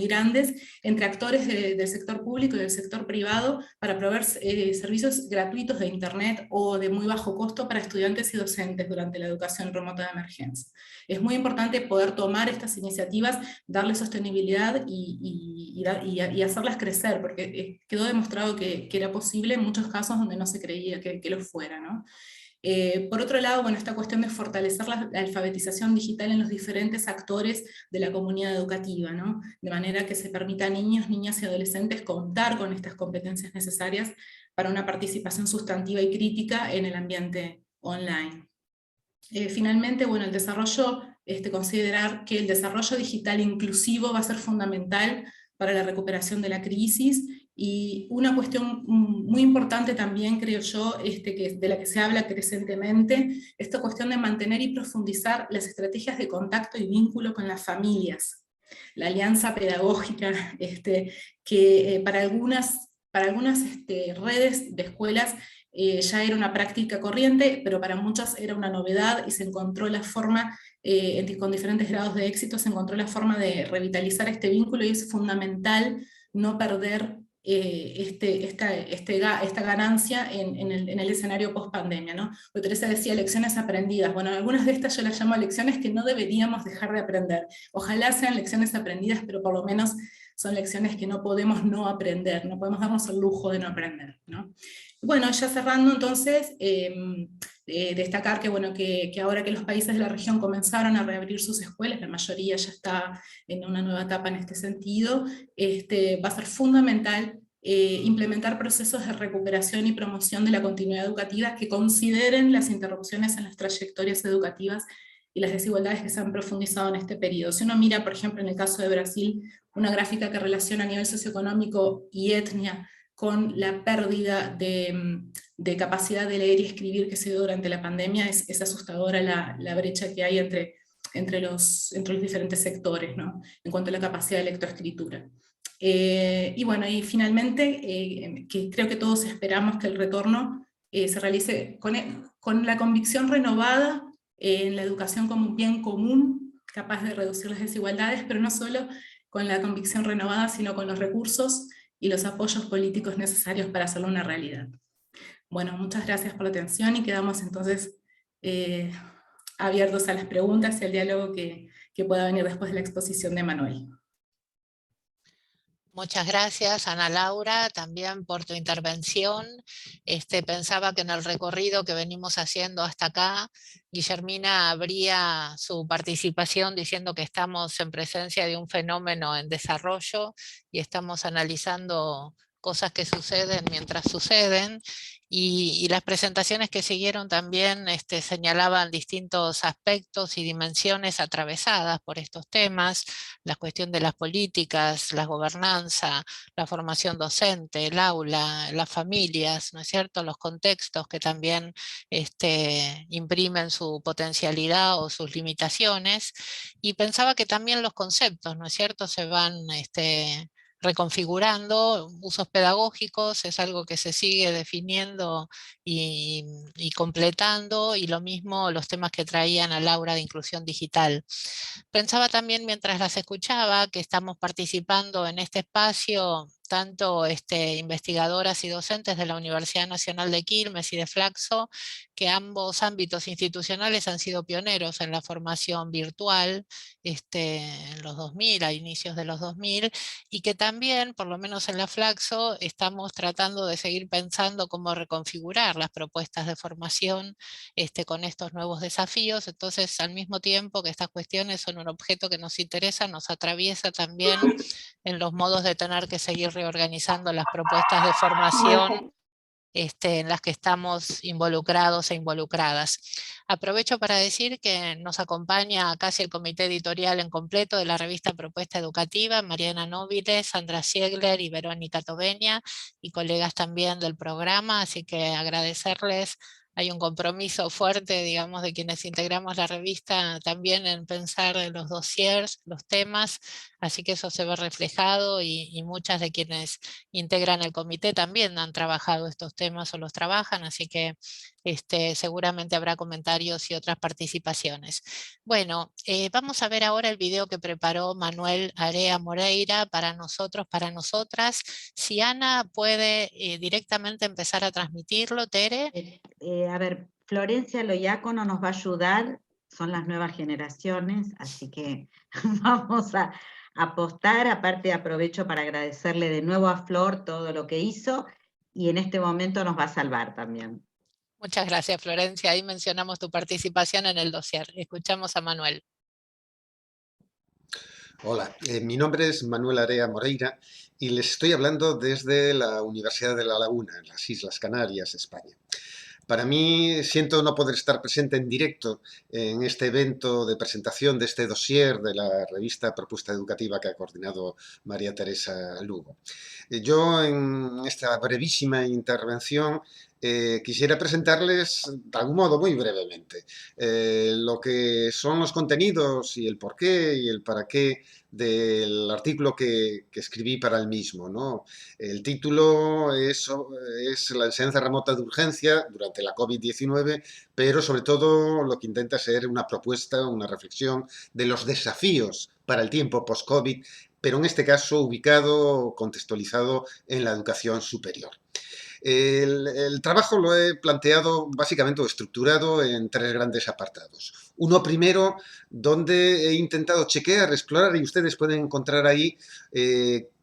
grandes entre actores del sector público y del sector privado para proveer servicios gratuitos de internet o de muy bajo costo para estudiantes y docentes durante la educación remota de emergencia. Es muy importante poder tomar estas iniciativas, darle sostenibilidad y hacerlas crecer, porque quedó demostrado que era posible en muchos casos donde no se creía que lo fuera, ¿no? Por otro lado, bueno, esta cuestión de fortalecer la alfabetización digital en los diferentes actores de la comunidad educativa, ¿no? De manera que se permita a niños, niñas y adolescentes contar con estas competencias necesarias para una participación sustantiva y crítica en el ambiente online. Finalmente, bueno, el desarrollo, considerar que el desarrollo digital inclusivo va a ser fundamental para la recuperación de la crisis, y una cuestión muy importante también, creo yo, de la que se habla crecientemente, esta cuestión de mantener y profundizar las estrategias de contacto y vínculo con las familias. La alianza pedagógica, que para algunas redes de escuelas ya era una práctica corriente, pero para muchas era una novedad, y se encontró la forma, con diferentes grados de éxito, se encontró la forma de revitalizar este vínculo, y es fundamental no perder esta ganancia en el escenario post-pandemia, ¿no? Porque Teresa decía lecciones aprendidas. Bueno, algunas de estas yo las llamo lecciones que no deberíamos dejar de aprender. Ojalá sean lecciones aprendidas, pero por lo menos son lecciones que no podemos no aprender, no podemos darnos el lujo de no aprender, ¿no? Bueno, ya cerrando entonces, destacar que, bueno, que ahora que los países de la región comenzaron a reabrir sus escuelas, la mayoría ya está en una nueva etapa en este sentido, va a ser fundamental implementar procesos de recuperación y promoción de la continuidad educativa que consideren las interrupciones en las trayectorias educativas y las desigualdades que se han profundizado en este periodo. Si uno mira, por ejemplo, en el caso de Brasil, una gráfica que relaciona a nivel socioeconómico y etnia con la pérdida de capacidad de leer y escribir que se dio durante la pandemia, es asustadora la brecha que hay entre los diferentes sectores, ¿no? En cuanto a la capacidad de lectoescritura. Y bueno, y finalmente, que creo que todos esperamos que el retorno se realice con la convicción renovada en la educación como un bien común, capaz de reducir las desigualdades, pero no solo con la convicción renovada, sino con los recursos y los apoyos políticos necesarios para hacerlo una realidad. Bueno, muchas gracias por la atención y quedamos entonces abiertos a las preguntas y al diálogo que pueda venir después de la exposición de Manuel. Muchas gracias, Ana Laura, también por tu intervención. Pensaba que en el recorrido que venimos haciendo hasta acá, Guillermina abría su participación diciendo que estamos en presencia de un fenómeno en desarrollo y estamos analizando cosas que suceden mientras suceden, y las presentaciones que siguieron también señalaban distintos aspectos y dimensiones atravesadas por estos temas: la cuestión de las políticas, la gobernanza, la formación docente, el aula, las familias, ¿no es cierto?, los contextos que también imprimen su potencialidad o sus limitaciones, y pensaba que también los conceptos, ¿no es cierto?, se van reconfigurando. Usos pedagógicos es algo que se sigue definiendo y completando, y lo mismo los temas que traían a Laura de inclusión digital. Pensaba también mientras las escuchaba que estamos participando en este espacio tanto investigadoras y docentes de la Universidad Nacional de Quilmes y de Flaxo, que ambos ámbitos institucionales han sido pioneros en la formación virtual en los 2000, a inicios de los 2000, y que también, por lo menos en la Flaxo, estamos tratando de seguir pensando cómo reconfigurar las propuestas de formación con estos nuevos desafíos. Entonces, al mismo tiempo que estas cuestiones son un objeto que nos interesa, nos atraviesa también en los modos de tener que seguir reorganizando las propuestas de formación en las que estamos involucrados e involucradas. Aprovecho para decir que nos acompaña casi el comité editorial en completo de la revista Propuesta Educativa: Mariana Nobile, Sandra Siegler y Verónica Toveña, y colegas también del programa, así que agradecerles. Hay un compromiso fuerte, digamos, de quienes integramos la revista también en pensar en los dossiers, los temas, así que eso se ve reflejado, y muchas de quienes integran el comité también han trabajado estos temas o los trabajan, así que seguramente habrá comentarios y otras participaciones. Bueno, vamos a ver ahora el video que preparó Manuel Area Moreira para nosotros, para nosotras. Si Ana puede directamente empezar a transmitirlo, Tere. A ver, Florencia Loiacono nos va a ayudar, son las nuevas generaciones, así que vamos a apostar. Aparte, aprovecho para agradecerle de nuevo a Flor todo lo que hizo, y en este momento nos va a salvar también. Muchas gracias, Florencia. Ahí mencionamos tu participación en el dossier. Escuchamos a Manuel. Hola, mi nombre es Manuel Area Moreira y les estoy hablando desde la Universidad de La Laguna, en las Islas Canarias, España. Para mí, siento no poder estar presente en directo en este evento de presentación de este dossier de la revista Propuesta Educativa que ha coordinado María Teresa Lugo. Yo, en esta brevísima intervención, quisiera presentarles, de algún modo, muy brevemente, lo que son los contenidos y el porqué y el para qué del artículo que escribí para el mismo, ¿no? El título es la enseñanza remota de urgencia durante la COVID-19, pero sobre todo lo que intenta ser una propuesta, una reflexión de los desafíos para el tiempo post-COVID, pero en este caso ubicado, contextualizado en la educación superior. El trabajo lo he planteado básicamente o estructurado en tres grandes apartados. Uno primero, donde he intentado chequear, explorar, y ustedes pueden encontrar ahí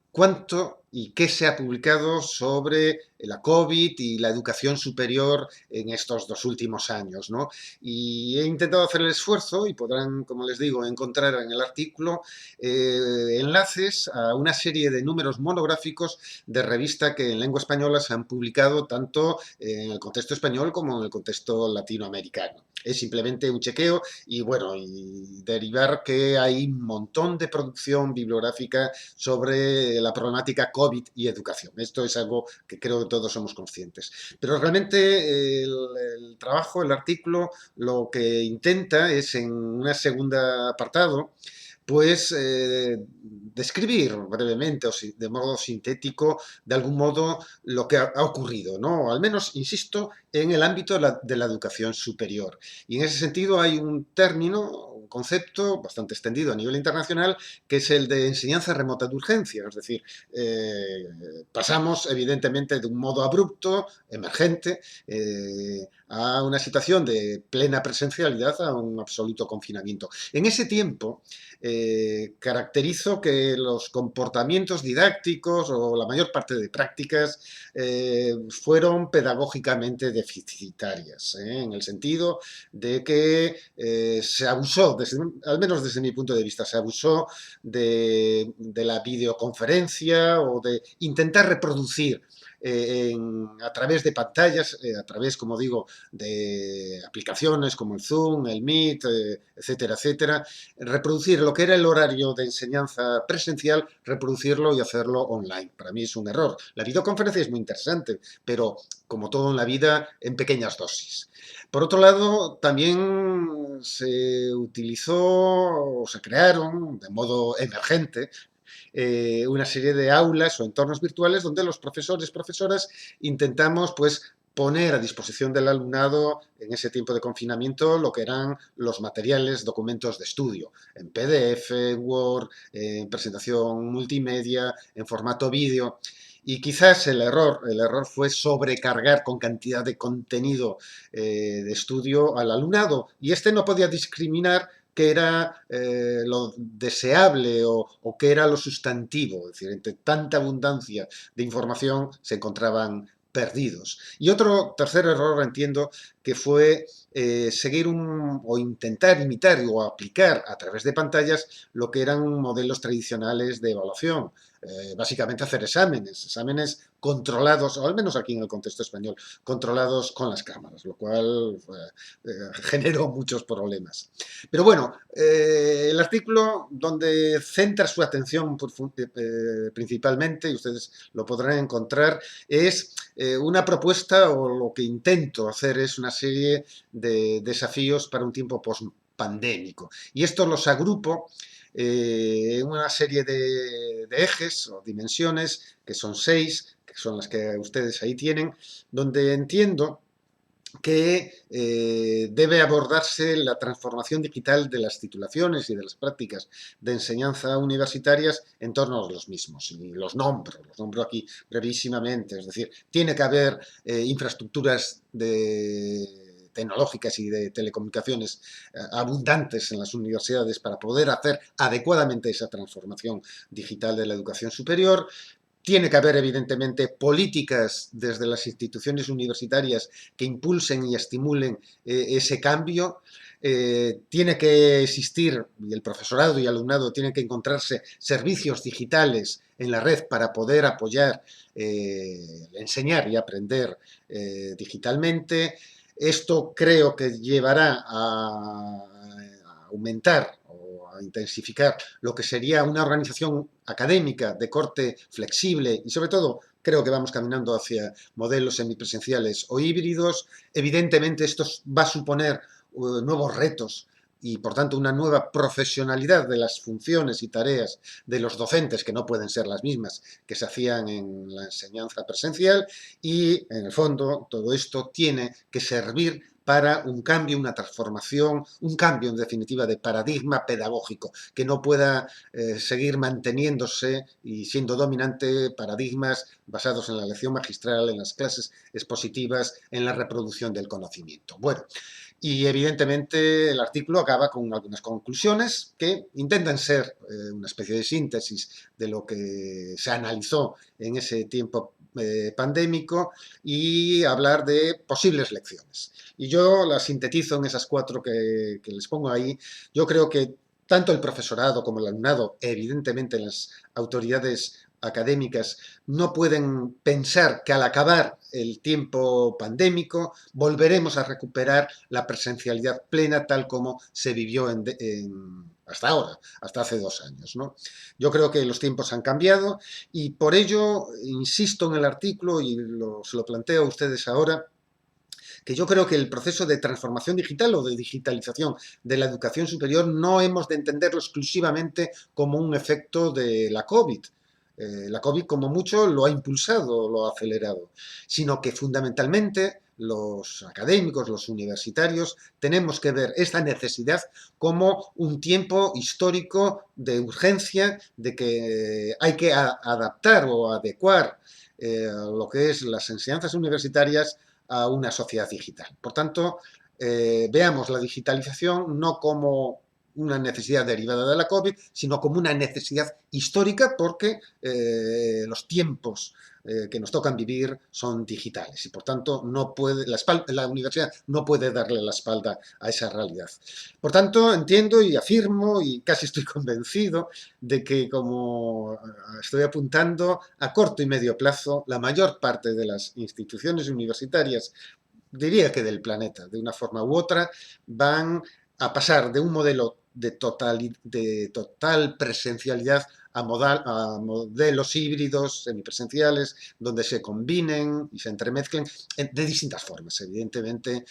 cuánto y qué se ha publicado sobre la COVID y la educación superior en estos 2 últimos años, ¿no? Y he intentado hacer el esfuerzo, y podrán, como les digo, encontrar en el artículo enlaces a una serie de números monográficos de revista que en lengua española se han publicado tanto en el contexto español como en el contexto latinoamericano. Es simplemente un chequeo y, bueno, y derivar que hay un montón de producción bibliográfica sobre la problemática COVID y educación. Esto es algo que creo que todos somos conscientes. Pero realmente el trabajo, el artículo, lo que intenta es, en un segundo apartado, pues describir brevemente o de modo sintético, de algún modo, lo que ha ocurrido, ¿no? Al menos, insisto, en el ámbito de la educación superior. Y en ese sentido hay un término, un concepto bastante extendido a nivel internacional, que es el de enseñanza remota de urgencia. Es decir, pasamos evidentemente de un modo abrupto, emergente, a una situación de plena presencialidad, a un absoluto confinamiento. En ese tiempo caracterizo que los comportamientos didácticos o la mayor parte de prácticas fueron pedagógicamente deficitarias, en el sentido de que se abusó, al menos desde mi punto de vista, se abusó de la videoconferencia o de intentar reproducir a través de pantallas, a través, como digo, de aplicaciones como el Zoom, el Meet, etcétera, etcétera, reproducir lo que era el horario de enseñanza presencial, reproducirlo y hacerlo online. Para mí es un error. La videoconferencia es muy interesante, pero, como todo en la vida, en pequeñas dosis. Por otro lado, también se utilizó o se crearon de modo emergente una serie de aulas o entornos virtuales donde los profesores, profesoras, intentamos, pues, poner a disposición del alumnado en ese tiempo de confinamiento lo que eran los materiales, documentos de estudio, en PDF, Word, en presentación multimedia, en formato vídeo. Y quizás el error fue sobrecargar con cantidad de contenido de estudio al alumnado, y este no podía discriminar qué era lo deseable o qué era lo sustantivo. Es decir, entre tanta abundancia de información se encontraban perdidos. Y otro tercer error, entiendo, que fue seguir o intentar imitar o aplicar a través de pantallas lo que eran modelos tradicionales de evaluación. Básicamente hacer exámenes controlados, o al menos aquí en el contexto español, controlados con las cámaras, lo cual generó muchos problemas. Pero bueno, el artículo donde centra su atención principalmente, y ustedes lo podrán encontrar, es una propuesta, o lo que intento hacer es una serie de desafíos para un tiempo post-pandémico. Y estos los agrupo en una serie de ejes o dimensiones, que son 6, que son las que ustedes ahí tienen, donde entiendo que debe abordarse la transformación digital de las titulaciones y de las prácticas de enseñanza universitarias en torno a los mismos. Y los nombro aquí brevísimamente. Es decir, tiene que haber infraestructuras tecnológicas y de telecomunicaciones abundantes en las universidades para poder hacer adecuadamente esa transformación digital de la educación superior. Tiene que haber, evidentemente, políticas desde las instituciones universitarias que impulsen y estimulen ese cambio. Tiene que existir, y el profesorado y alumnado tienen que encontrarse servicios digitales en la red para poder apoyar, enseñar y aprender digitalmente. Esto creo que llevará a aumentar o a intensificar lo que sería una organización académica de corte flexible, y sobre todo creo que vamos caminando hacia modelos semipresenciales o híbridos. Evidentemente esto va a suponer nuevos retos y, por tanto, una nueva profesionalidad de las funciones y tareas de los docentes, que no pueden ser las mismas que se hacían en la enseñanza presencial, y, en el fondo, todo esto tiene que servir para un cambio, una transformación, un cambio, en definitiva, de paradigma pedagógico, que no pueda seguir manteniéndose y siendo dominante paradigmas basados en la lección magistral, en las clases expositivas, en la reproducción del conocimiento. Bueno, y evidentemente el artículo acaba con algunas conclusiones que intentan ser una especie de síntesis de lo que se analizó en ese tiempo pandémico y hablar de posibles lecciones. Y yo las sintetizo en esas 4 que les pongo ahí. Yo creo que tanto el profesorado como el alumnado, evidentemente las autoridades académicas, no pueden pensar que al acabar el tiempo pandémico volveremos a recuperar la presencialidad plena tal como se vivió hasta ahora, hasta hace 2 años, ¿no? Yo creo que los tiempos han cambiado y por ello insisto en el artículo y se lo planteo a ustedes ahora, que yo creo que el proceso de transformación digital o de digitalización de la educación superior no hemos de entenderlo exclusivamente como un efecto de la COVID. La COVID, como mucho, lo ha impulsado, lo ha acelerado, sino que fundamentalmente los académicos, los universitarios, tenemos que ver esta necesidad como un tiempo histórico de urgencia, de que hay que adaptar o adecuar lo que es las enseñanzas universitarias a una sociedad digital. Por tanto, veamos la digitalización no como una necesidad derivada de la COVID, sino como una necesidad histórica porque los tiempos que nos tocan vivir son digitales y por tanto no puede, la universidad no puede darle la espalda a esa realidad. Por tanto, entiendo y afirmo y casi estoy convencido de que, como estoy apuntando, a corto y medio plazo la mayor parte de las instituciones universitarias, diría que del planeta, de una forma u otra, van a pasar de un modelo de total presencialidad a modelos híbridos, semipresenciales, donde se combinen y se entremezclen de distintas formas. Evidentemente,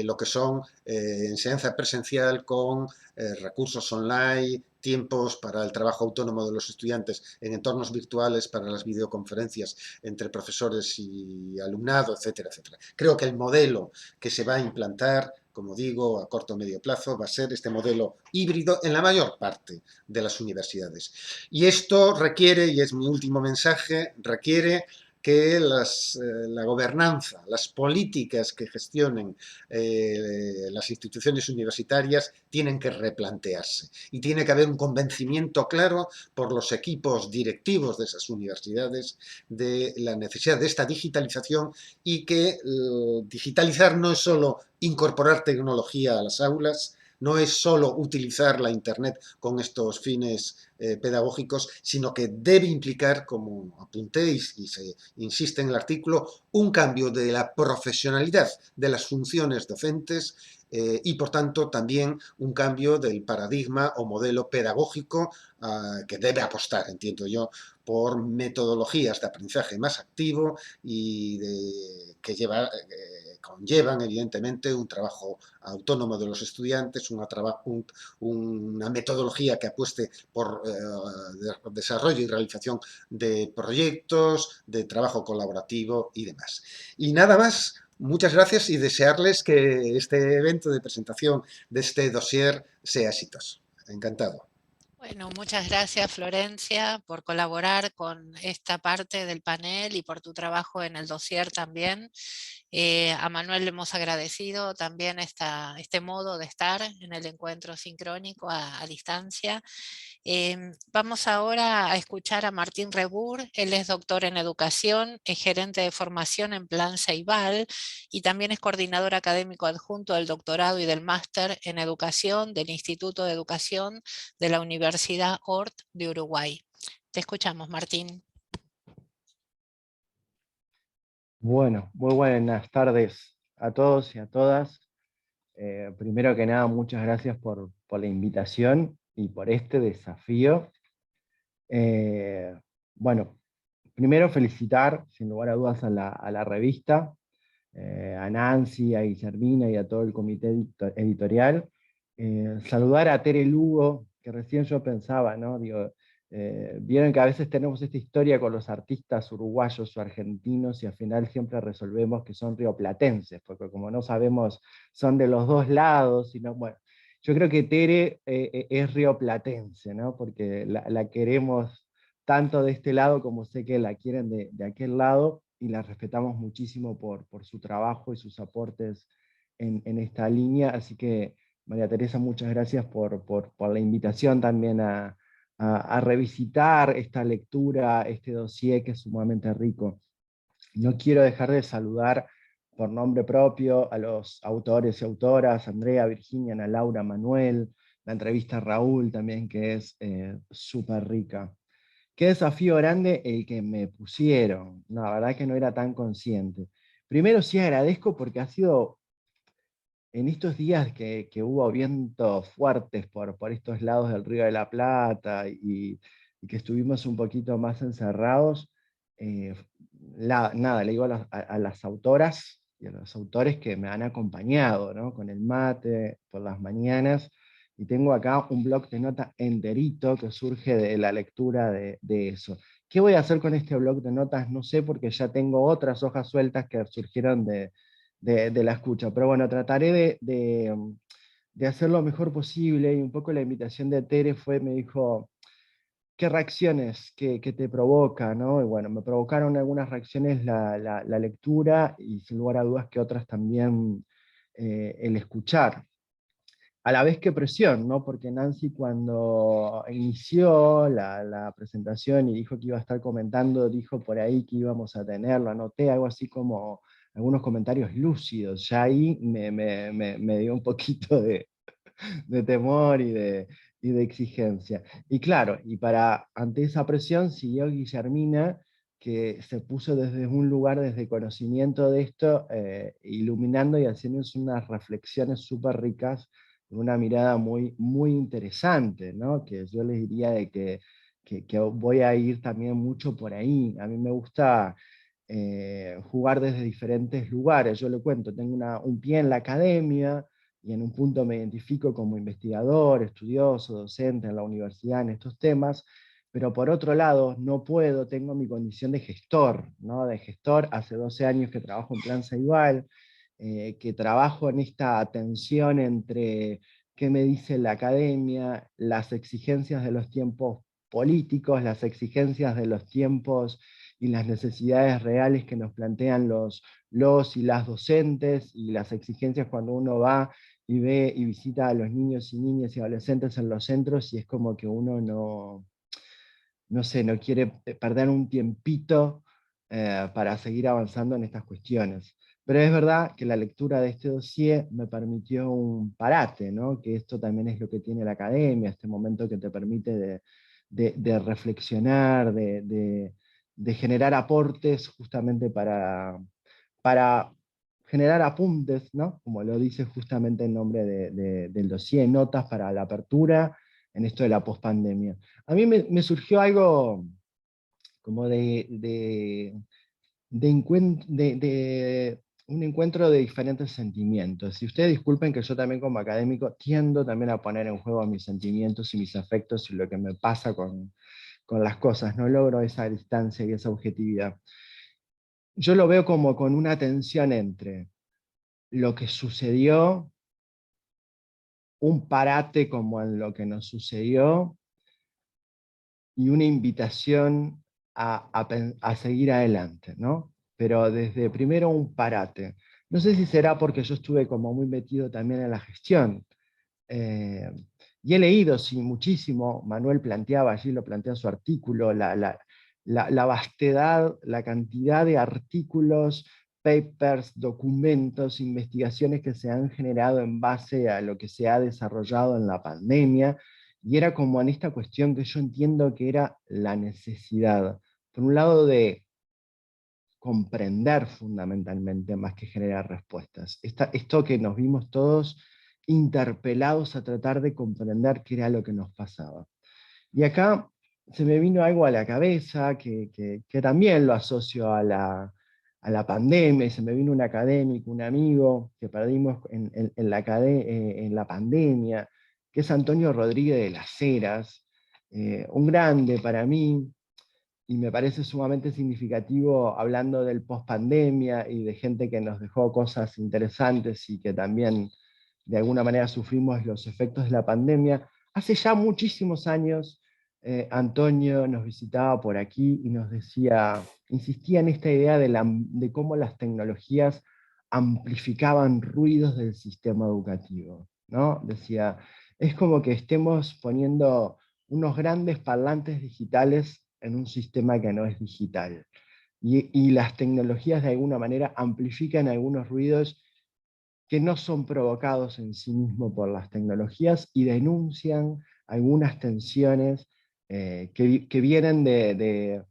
lo que son enseñanza presencial con recursos online, tiempos para el trabajo autónomo de los estudiantes en entornos virtuales, para las videoconferencias entre profesores y alumnado, etcétera, etcétera. Creo que el modelo que se va a implantar, como digo, a corto o medio plazo, va a ser este modelo híbrido en la mayor parte de las universidades. Y esto requiere, y es mi último mensaje, requiere que la gobernanza, las políticas que gestionen las instituciones universitarias tienen que replantearse y tiene que haber un convencimiento claro por los equipos directivos de esas universidades de la necesidad de esta digitalización y que digitalizar no es solo incorporar tecnología a las aulas, no es solo utilizar la Internet con estos fines pedagógicos, sino que debe implicar, como apuntéis y se insiste en el artículo, un cambio de la profesionalidad de las funciones docentes y, por tanto, también un cambio del paradigma o modelo pedagógico que debe apostar, entiendo yo, por metodologías de aprendizaje más activo y que conllevan, evidentemente, un trabajo autónomo de los estudiantes, una metodología que apueste por desarrollo y realización de proyectos, de trabajo colaborativo y demás. Y nada más, muchas gracias y desearles que este evento de presentación de este dossier sea exitoso. Encantado. Bueno, muchas gracias Florencia por colaborar con esta parte del panel y por tu trabajo en el dossier también. A Manuel le hemos agradecido también este modo de estar en el encuentro sincrónico a distancia. Vamos ahora a escuchar a Martín Rebur. Él es doctor en educación, es gerente de formación en Plan Ceibal y también es coordinador académico adjunto del doctorado y del máster en educación del Instituto de Educación de la Universidad Hort de Uruguay. Te escuchamos, Martín. Bueno, muy buenas tardes a todos y a todas. Primero que nada, muchas gracias por la invitación y por este desafío. Bueno, primero felicitar, sin lugar a dudas, a la revista, a Nancy, a Guillermina y a todo el comité editorial. Saludar a Tere Lugo, que recién yo pensaba, ¿no? Digo, vieron que a veces tenemos esta historia con los artistas uruguayos o argentinos y al final siempre resolvemos que son rioplatenses, porque como no sabemos, son de los dos lados, sino, bueno, yo creo que Tere es rioplatense, ¿no? Porque la queremos tanto de este lado como sé que la quieren de aquel lado, y la respetamos muchísimo por su trabajo y sus aportes en esta línea, así que María Teresa, muchas gracias por la invitación también a revisitar esta lectura, este dossier que es sumamente rico. No quiero dejar de saludar por nombre propio a los autores y autoras, Andrea, Virginia, Ana Laura, Manuel, la entrevista a Raúl también, que es súper rica. Qué desafío grande el que me pusieron. No, la verdad que no era tan consciente. Primero sí agradezco porque ha sido en estos días que hubo vientos fuertes por estos lados del Río de la Plata y que estuvimos un poquito más encerrados, eh, nada, le digo a las autoras y a los autores que me han acompañado, ¿no? Con el mate por las mañanas, y tengo acá un blog de notas enterito que surge de la lectura de eso. ¿Qué voy a hacer con este blog de notas? No sé, porque ya tengo otras hojas sueltas que surgieron de la escucha. Pero bueno, trataré de hacer lo mejor posible, y un poco la invitación de Tere me dijo, ¿qué reacciones que te provoca? ¿No? Y bueno, me provocaron algunas reacciones la lectura, y sin lugar a dudas que otras también el escuchar. A la vez que presión, ¿no? Porque Nancy, cuando inició la presentación y dijo que iba a estar comentando, dijo por ahí que íbamos a tenerlo, anoté algo así como algunos comentarios lúcidos. Ya ahí me dio un poquito de temor y de exigencia. Y claro, ante esa presión siguió Guillermina, que se puso desde un lugar, desde conocimiento de esto, iluminando y haciéndonos unas reflexiones súper ricas, con una mirada muy, muy interesante, ¿no? Que yo les diría que voy a ir también mucho por ahí. A mí me gusta jugar desde diferentes lugares. Yo lo cuento, tengo un pie en la academia, y en un punto me identifico como investigador, estudioso, docente en la universidad en estos temas, pero por otro lado no puedo, tengo mi condición de gestor, ¿no? De gestor, hace 12 años que trabajo en Plan Ceibal, que trabajo en esta tensión entre qué me dice la academia, las exigencias de los tiempos políticos, las exigencias de los tiempos y las necesidades reales que nos plantean los y las docentes, y las exigencias cuando uno va y ve y visita a los niños y niñas y adolescentes en los centros, y es como que uno no sé, no quiere perder un tiempito para seguir avanzando en estas cuestiones. Pero es verdad que la lectura de este dossier me permitió un parate, ¿no? Que esto también es lo que tiene la academia, este momento que te permite de reflexionar, de generar aportes justamente para generar apuntes, ¿no? Como lo dice justamente el nombre del dossier, notas para la apertura en esto de la pospandemia. A mí me surgió algo como de un encuentro de diferentes sentimientos. Y ustedes disculpen que yo también como académico tiendo también a poner en juego mis sentimientos y mis afectos y lo que me pasa con las cosas. No logro esa distancia y esa objetividad. Yo lo veo como con una tensión entre lo que sucedió, un parate como en lo que nos sucedió, y una invitación a seguir adelante, ¿no? Pero desde primero un parate. No sé si será porque yo estuve como muy metido también en la gestión. Y he leído, sí, muchísimo. Manuel planteaba allí, lo plantea en su artículo, la vastedad, la cantidad de artículos, papers, documentos, investigaciones que se han generado en base a lo que se ha desarrollado en la pandemia, y era como en esta cuestión que yo entiendo que era la necesidad, por un lado, de comprender fundamentalmente más que generar respuestas. Esto que nos vimos todos interpelados a tratar de comprender qué era lo que nos pasaba. Y acá se me vino algo a la cabeza que también lo asocio a la pandemia, y se me vino un académico, un amigo que perdimos en la pandemia, que es Antonio Rodríguez de las Heras, un grande para mí, y me parece sumamente significativo hablando del post-pandemia y de gente que nos dejó cosas interesantes y que también de alguna manera sufrimos los efectos de la pandemia. Hace ya muchísimos años, Antonio nos visitaba por aquí y nos decía, insistía en esta idea de cómo las tecnologías amplificaban ruidos del sistema educativo, ¿no? Decía, es como que estemos poniendo unos grandes parlantes digitales en un sistema que no es digital. y las tecnologías de alguna manera amplifican algunos ruidos que no son provocados en sí mismos por las tecnologías y denuncian algunas tensiones que vienen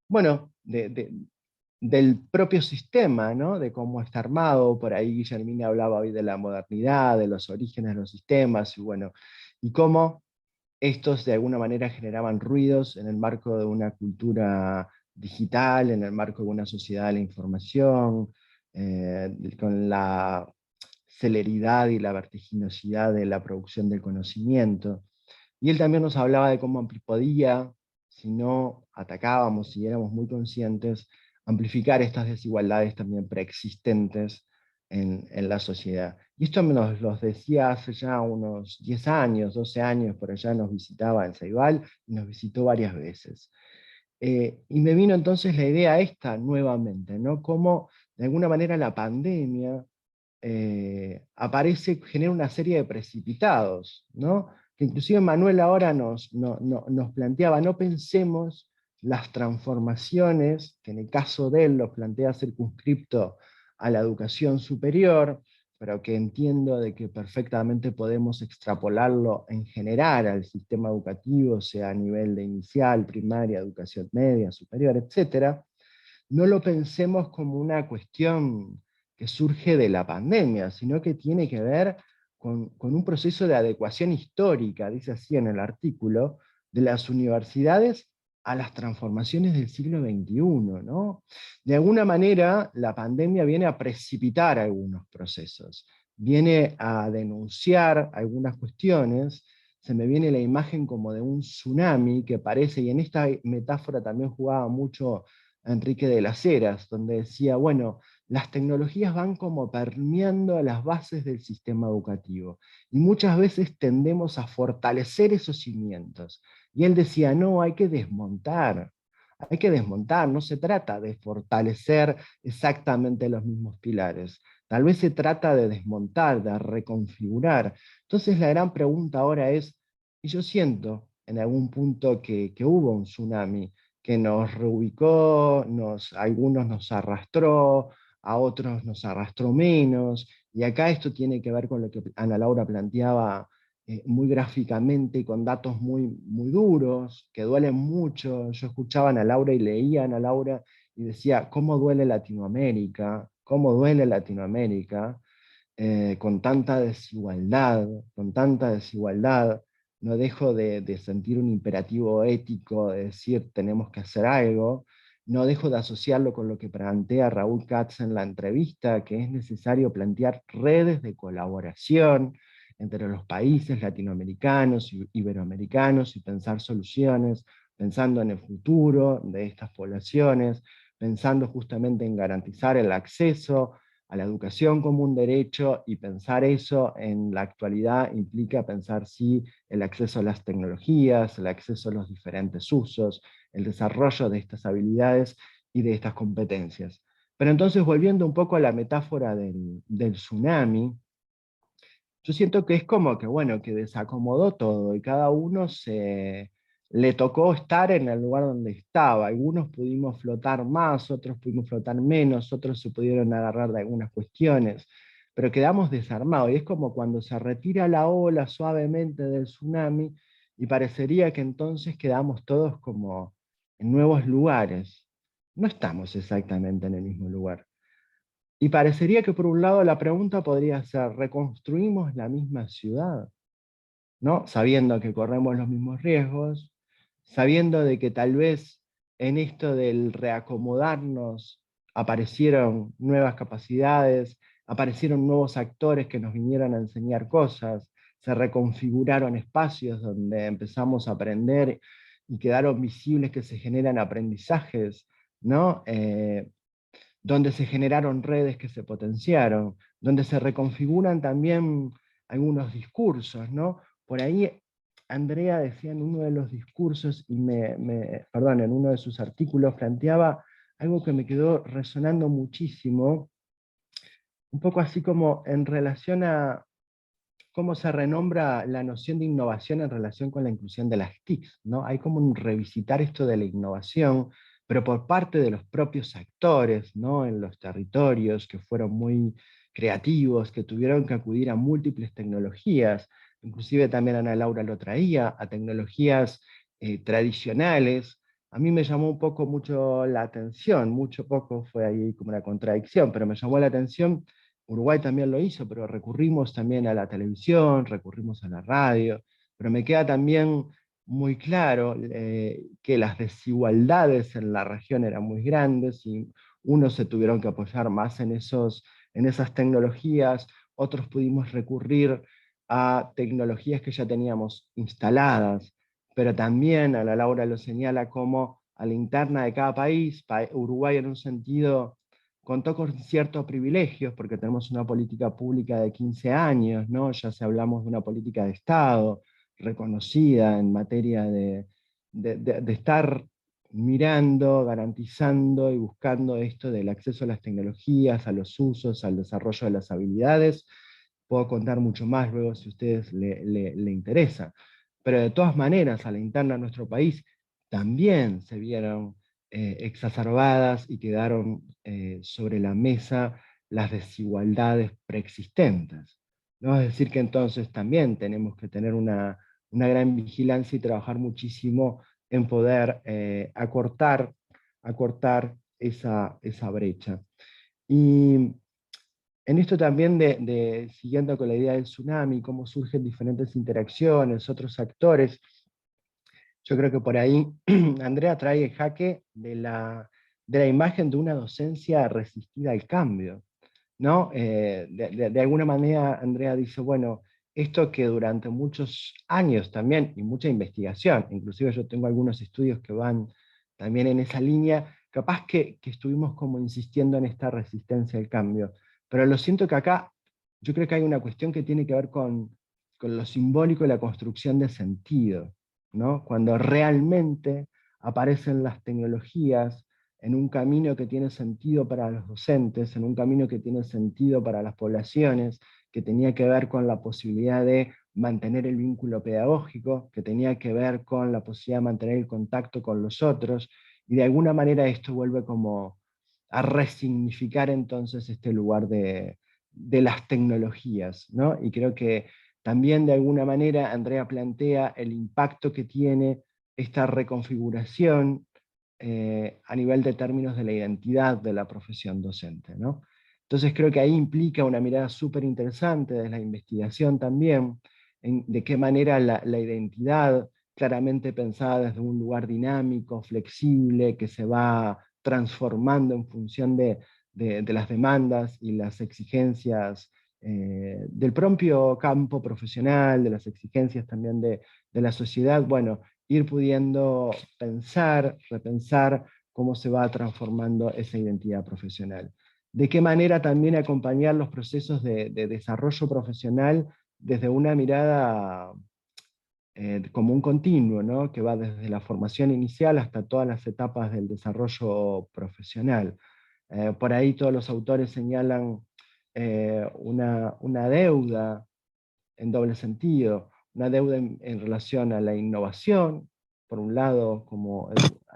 bueno, del propio sistema, ¿no? De cómo está armado. Por ahí Guillermina hablaba hoy de la modernidad, de los orígenes de los sistemas, y bueno, y cómo estos de alguna manera generaban ruidos en el marco de una cultura digital, en el marco de una sociedad de la información, con la celeridad y la vertiginosidad de la producción del conocimiento. Y él también nos hablaba de cómo podía, si no atacábamos, si éramos muy conscientes, amplificar estas desigualdades también preexistentes en la sociedad. Y esto nos los decía hace ya unos 10 años, 12 años, por allá nos visitaba en Ceibal y nos visitó varias veces. Y me vino entonces la idea esta nuevamente, ¿no? Cómo de alguna manera la pandemia aparece, genera una serie de precipitados, ¿no? Que inclusive Manuel ahora nos planteaba, no pensemos las transformaciones, que en el caso de él lo plantea circunscripto a la educación superior, pero que entiendo de que perfectamente podemos extrapolarlo en general al sistema educativo, sea a nivel de inicial, primaria, educación media, superior, etc. No lo pensemos como una cuestión que surge de la pandemia, sino que tiene que ver con un proceso de adecuación histórica, dice así en el artículo, de las universidades a las transformaciones del siglo XXI, ¿no? De alguna manera, la pandemia viene a precipitar algunos procesos, viene a denunciar algunas cuestiones. Se me viene la imagen como de un tsunami que parece, y en esta metáfora también jugaba mucho Enrique de las Heras, donde decía, bueno, las tecnologías van como permeando las bases del sistema educativo, y muchas veces tendemos a fortalecer esos cimientos. Y él decía, no, hay que desmontar, no se trata de fortalecer exactamente los mismos pilares, tal vez se trata de desmontar, de reconfigurar. Entonces la gran pregunta ahora es, y yo siento en algún punto que hubo un tsunami, que nos reubicó, algunos nos arrastró, a otros nos arrastró menos, y acá esto tiene que ver con lo que Ana Laura planteaba muy gráficamente, con datos muy, muy duros, que duelen mucho. Yo escuchaba a Ana Laura y leía a Ana Laura y decía, ¿cómo duele Latinoamérica? ¿Cómo duele Latinoamérica? Con tanta desigualdad, con tanta desigualdad. No dejo de sentir un imperativo ético, de decir tenemos que hacer algo. No dejo de asociarlo con lo que plantea Raúl Katz en la entrevista, que es necesario plantear redes de colaboración entre los países latinoamericanos y iberoamericanos y pensar soluciones, pensando en el futuro de estas poblaciones, pensando justamente en garantizar el acceso a la educación como un derecho, y pensar eso en la actualidad implica pensar sí el acceso a las tecnologías, el acceso a los diferentes usos, el desarrollo de estas habilidades y de estas competencias. Pero entonces, volviendo un poco a la metáfora del tsunami, yo siento que es como que, bueno, que desacomodó todo y cada uno le tocó estar en el lugar donde estaba. Algunos pudimos flotar más, otros pudimos flotar menos, otros se pudieron agarrar de algunas cuestiones, pero quedamos desarmados. Y es como cuando se retira la ola suavemente del tsunami y parecería que entonces quedamos todos como en nuevos lugares. No estamos exactamente en el mismo lugar. Y parecería que por un lado la pregunta podría ser, ¿reconstruimos la misma ciudad? ¿No? Sabiendo que corremos los mismos riesgos, sabiendo de que tal vez en esto del reacomodarnos aparecieron nuevas capacidades, aparecieron nuevos actores que nos vinieron a enseñar cosas, se reconfiguraron espacios donde empezamos a aprender y quedaron visibles que se generan aprendizajes, ¿no? Donde se generaron redes que se potenciaron, donde se reconfiguran también algunos discursos, ¿no? Por ahí Andrea decía en uno de los discursos, perdón, en uno de sus artículos planteaba algo que me quedó resonando muchísimo, un poco así como en relación a cómo se renombra la noción de innovación en relación con la inclusión de las TIC, ¿no? Hay como un revisitar esto de la innovación, pero por parte de los propios actores, ¿no? En los territorios, que fueron muy creativos, que tuvieron que acudir a múltiples tecnologías, inclusive también Ana Laura lo traía, a tecnologías tradicionales. A mí me llamó un poco mucho la atención, mucho poco fue ahí como una contradicción, pero me llamó la atención. Uruguay también lo hizo, pero recurrimos también a la televisión, recurrimos a la radio, pero me queda también muy claro que las desigualdades en la región eran muy grandes y unos se tuvieron que apoyar más en esas tecnologías, otros pudimos recurrir a tecnologías que ya teníamos instaladas, pero también Ana Laura lo señala como a la interna de cada país, Uruguay en un sentido contó con ciertos privilegios, porque tenemos una política pública de 15 años, ¿no? Ya si hablamos de una política de Estado, reconocida en materia de estar mirando, garantizando y buscando esto del acceso a las tecnologías, a los usos, al desarrollo de las habilidades. Puedo contar mucho más luego si a ustedes le interesa. Pero de todas maneras, a la interna de nuestro país también se vieron exacerbadas y quedaron sobre la mesa las desigualdades preexistentes, ¿no? Es decir, que entonces también tenemos que tener una gran vigilancia y trabajar muchísimo en poder acortar esa brecha. Y en esto también siguiendo con la idea del tsunami, cómo surgen diferentes interacciones, otros actores, yo creo que por ahí Andrea trae el jaque de la imagen de una docencia resistida al cambio, ¿no? De alguna manera Andrea dice, bueno, esto que durante muchos años también, y mucha investigación, inclusive yo tengo algunos estudios que van también en esa línea, capaz que estuvimos como insistiendo en esta resistencia al cambio, pero lo siento que acá yo creo que hay una cuestión que tiene que ver con lo simbólico y la construcción de sentido, ¿no? Cuando realmente aparecen las tecnologías en un camino que tiene sentido para los docentes, en un camino que tiene sentido para las poblaciones, que tenía que ver con la posibilidad de mantener el vínculo pedagógico, que tenía que ver con la posibilidad de mantener el contacto con los otros, y de alguna manera esto vuelve como a resignificar entonces este lugar de las tecnologías, ¿no? Y creo que también de alguna manera Andrea plantea el impacto que tiene esta reconfiguración a nivel de términos de la identidad de la profesión docente, ¿no? Entonces creo que ahí implica una mirada súper interesante de la investigación también, de qué manera la identidad, claramente pensada desde un lugar dinámico, flexible, que se va transformando en función de las demandas y las exigencias del propio campo profesional, de las exigencias también de la sociedad, bueno, ir pudiendo pensar, repensar cómo se va transformando esa identidad profesional. De qué manera también acompañar los procesos de desarrollo profesional desde una mirada como un continuo, ¿no? Que va desde la formación inicial hasta todas las etapas del desarrollo profesional. Por ahí todos los autores señalan una deuda en doble sentido, una deuda en relación a la innovación, por un lado como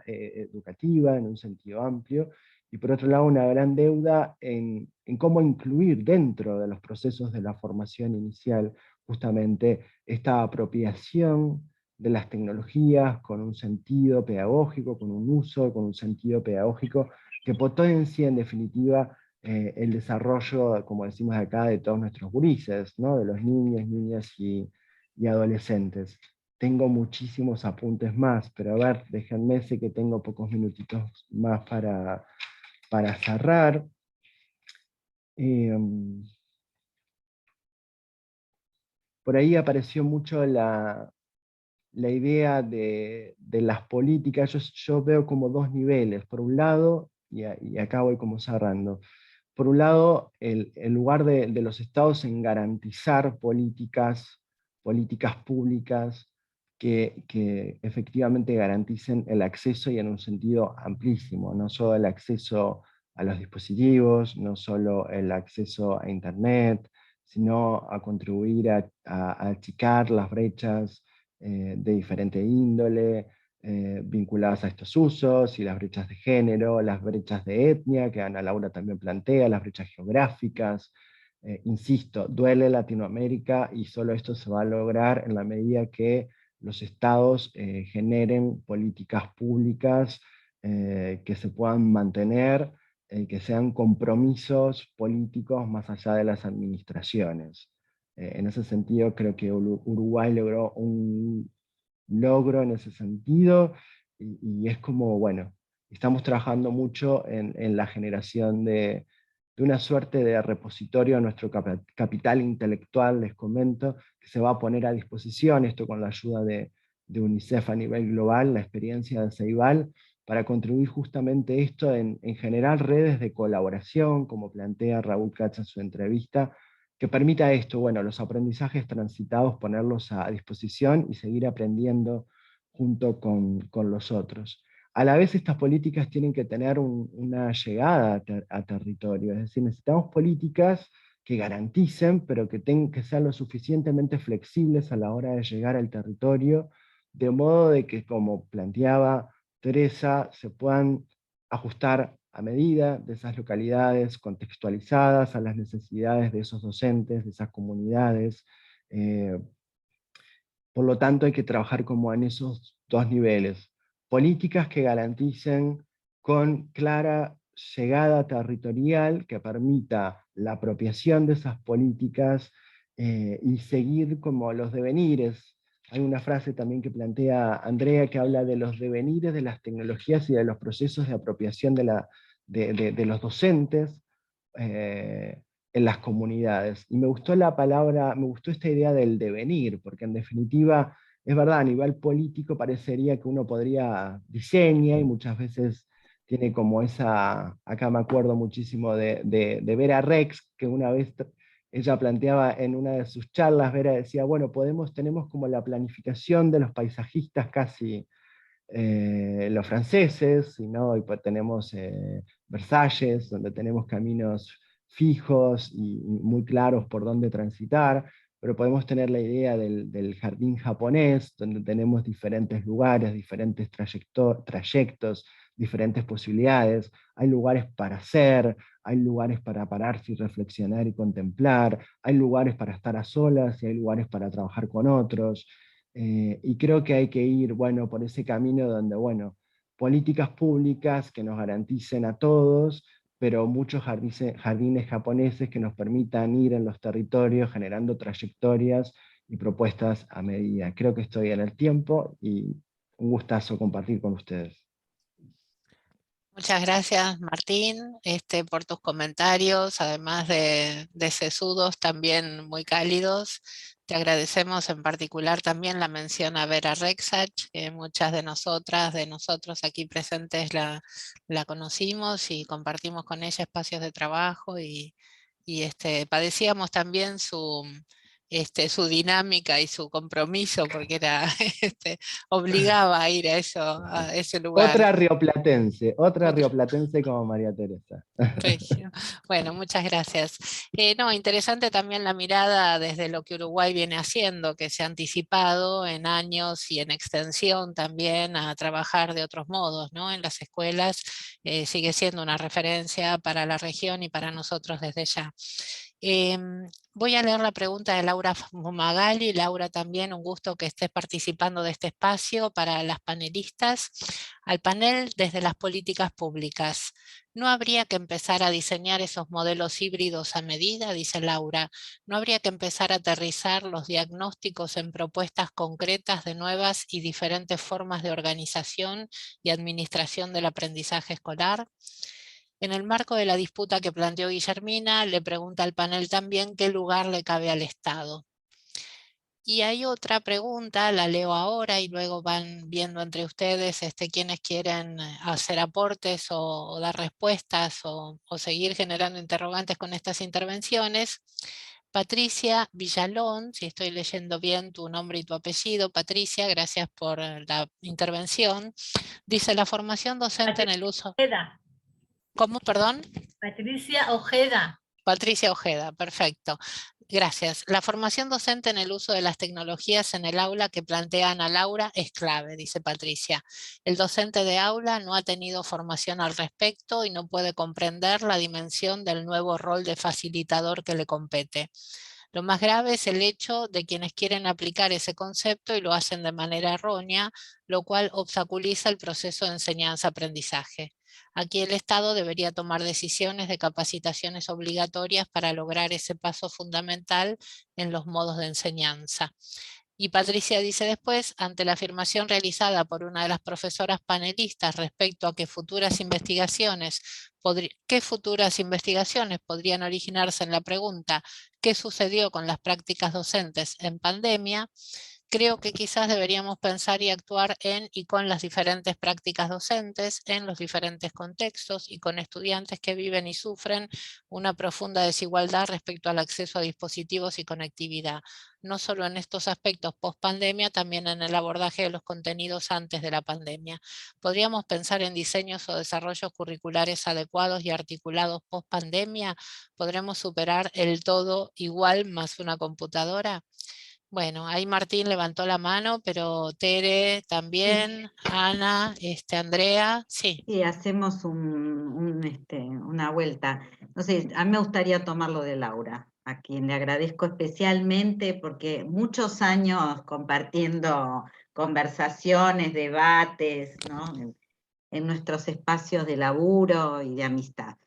educativa en un sentido amplio, y por otro lado una gran deuda en cómo incluir dentro de los procesos de la formación inicial justamente esta apropiación de las tecnologías con un sentido pedagógico, con un uso, con un sentido pedagógico que potencie en definitiva el desarrollo, como decimos acá, de todos nuestros gurises, ¿no? De los niños, niñas y adolescentes. Tengo muchísimos apuntes más, pero a ver, déjenme, sé que tengo pocos minutitos más para cerrar. Por ahí apareció mucho la idea de las políticas. Yo veo como dos niveles. Por un lado, y acá voy como cerrando, por un lado, el lugar de los estados en garantizar políticas públicas que efectivamente garanticen el acceso y en un sentido amplísimo, no solo el acceso a los dispositivos, no solo el acceso a Internet, sino a contribuir a achicar las brechas de diferente índole, vinculadas a estos usos, y las brechas de género, las brechas de etnia, que Ana Laura también plantea, las brechas geográficas. Insisto, duele Latinoamérica y solo esto se va a lograr en la medida que los estados generen políticas públicas que se puedan mantener, que sean compromisos políticos más allá de las administraciones. En ese sentido creo que Uruguay logró un logro en ese sentido, y es como, bueno, estamos trabajando mucho en la generación de una suerte de repositorio de nuestro capital intelectual, les comento, que se va a poner a disposición, esto con la ayuda de UNICEF a nivel global, la experiencia de Ceibal, para contribuir justamente esto en generar redes de colaboración, como plantea Raúl Katz en su entrevista, que permita esto, bueno, los aprendizajes transitados, ponerlos a disposición y seguir aprendiendo junto con los otros. A la vez estas políticas tienen que tener una llegada a territorio, es decir, necesitamos políticas que garanticen, pero que sean lo suficientemente flexibles a la hora de llegar al territorio, de modo de que, como planteaba Teresa, se puedan ajustar a medida de esas localidades, contextualizadas a las necesidades de esos docentes, de esas comunidades. Por lo tanto, hay que trabajar como en esos dos niveles. Políticas que garanticen con clara llegada territorial, que permita la apropiación de esas políticas y seguir como los devenires. Hay una frase también que plantea Andrea que habla de los devenires de las tecnologías y de los procesos de apropiación de los docentes en las comunidades. Y me gustó la palabra, me gustó esta idea del devenir, porque en definitiva, es verdad, a nivel político parecería que uno diseña y muchas veces tiene como esa, acá me acuerdo muchísimo de Vera Rex, que una vez ella planteaba en una de sus charlas, Vera decía, bueno, tenemos como la planificación de los paisajistas casi los franceses, ¿no? Y pues tenemos Versalles, donde tenemos caminos fijos y muy claros por dónde transitar, pero podemos tener la idea del jardín japonés, donde tenemos diferentes lugares, diferentes trayectos, diferentes posibilidades, hay lugares para hacer, hay lugares para pararse y reflexionar y contemplar, hay lugares para estar a solas y hay lugares para trabajar con otros, y creo que hay que ir, bueno, por ese camino donde, bueno, políticas públicas que nos garanticen a todos, pero muchos jardines japoneses que nos permitan ir en los territorios generando trayectorias y propuestas a medida. Creo que estoy en el tiempo y un gustazo compartir con ustedes. Muchas gracias, Martín, por tus comentarios, además de sesudos, también muy cálidos. Te agradecemos en particular también la mención a Vera Rexach, que muchas de nosotros aquí presentes la conocimos y compartimos con ella espacios de trabajo y padecíamos también su dinámica y su compromiso, porque obligaba a ir a ese lugar. Otra rioplatense como María Teresa. Bueno, muchas gracias. No, interesante también la mirada desde lo que Uruguay viene haciendo, que se ha anticipado en años y en extensión también a trabajar de otros modos, ¿no? En las escuelas sigue siendo una referencia para la región y para nosotros desde ya. Voy a leer la pregunta de Laura Fumagalli. Laura, también un gusto que estés participando de este espacio para las panelistas. Al panel desde las políticas públicas. ¿No habría que empezar a diseñar esos modelos híbridos a medida? Dice Laura. ¿No habría que empezar a aterrizar los diagnósticos en propuestas concretas de nuevas y diferentes formas de organización y administración del aprendizaje escolar? En el marco de la disputa que planteó Guillermina, le pregunta al panel también qué lugar le cabe al Estado. Y hay otra pregunta, la leo ahora y luego van viendo entre ustedes quienes quieren hacer aportes o dar respuestas o seguir generando interrogantes con estas intervenciones. Patricia Villalón, si estoy leyendo bien tu nombre y tu apellido, Patricia, gracias por la intervención. Dice, la formación docente en el uso... ¿Cómo, perdón? Patricia Ojeda. Patricia Ojeda, perfecto. Gracias. La formación docente en el uso de las tecnologías en el aula que plantea Ana Laura es clave, dice Patricia. El docente de aula no ha tenido formación al respecto y no puede comprender la dimensión del nuevo rol de facilitador que le compete. Lo más grave es el hecho de quienes quieren aplicar ese concepto y lo hacen de manera errónea, lo cual obstaculiza el proceso de enseñanza-aprendizaje. Aquí el Estado debería tomar decisiones de capacitaciones obligatorias para lograr ese paso fundamental en los modos de enseñanza. Y Patricia dice después, ante la afirmación realizada por una de las profesoras panelistas respecto a ¿qué futuras investigaciones podrían originarse en la pregunta ¿qué sucedió con las prácticas docentes en pandemia? Creo que quizás deberíamos pensar y actuar en y con las diferentes prácticas docentes, en los diferentes contextos y con estudiantes que viven y sufren una profunda desigualdad respecto al acceso a dispositivos y conectividad, no solo en estos aspectos post-pandemia, también en el abordaje de los contenidos antes de la pandemia. ¿Podríamos pensar en diseños o desarrollos curriculares adecuados y articulados post-pandemia? ¿Podremos superar el todo igual más una computadora? Bueno, ahí Martín levantó la mano, pero Tere también, Ana, Andrea, sí. Sí, hacemos una vuelta. No sé, a mí me gustaría tomarlo de Laura, a quien le agradezco especialmente porque muchos años compartiendo conversaciones, debates, ¿no? En nuestros espacios de laburo y de amistad.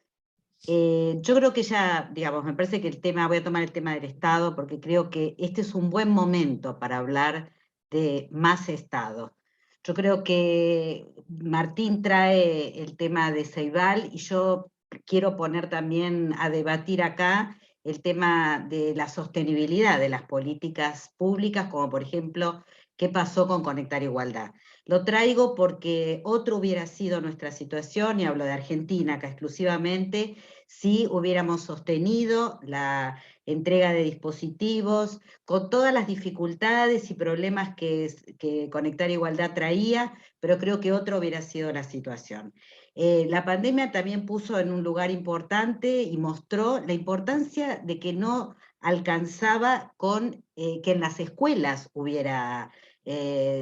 Yo creo que ya, digamos, me parece que voy a tomar el tema del Estado porque creo que este es un buen momento para hablar de más Estado. Yo creo que Martín trae el tema de Ceibal y yo quiero poner también a debatir acá el tema de la sostenibilidad de las políticas públicas, como por ejemplo, qué pasó con Conectar Igualdad. Lo traigo porque otro hubiera sido nuestra situación, y hablo de Argentina acá exclusivamente, si hubiéramos sostenido la entrega de dispositivos, con todas las dificultades y problemas que Conectar Igualdad traía, pero creo que otro hubiera sido la situación. La pandemia también puso en un lugar importante y mostró la importancia de que no alcanzaba con que en las escuelas hubiera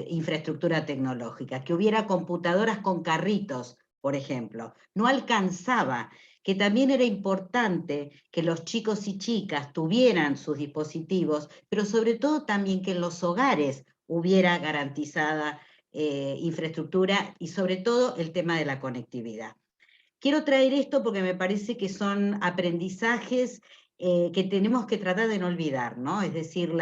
infraestructura tecnológica, que hubiera computadoras con carritos, por ejemplo. No alcanzaba, que también era importante que los chicos y chicas tuvieran sus dispositivos, pero sobre todo también que en los hogares hubiera garantizada infraestructura y sobre todo el tema de la conectividad. Quiero traer esto porque me parece que son aprendizajes que tenemos que tratar de no olvidar, ¿no? Es decir,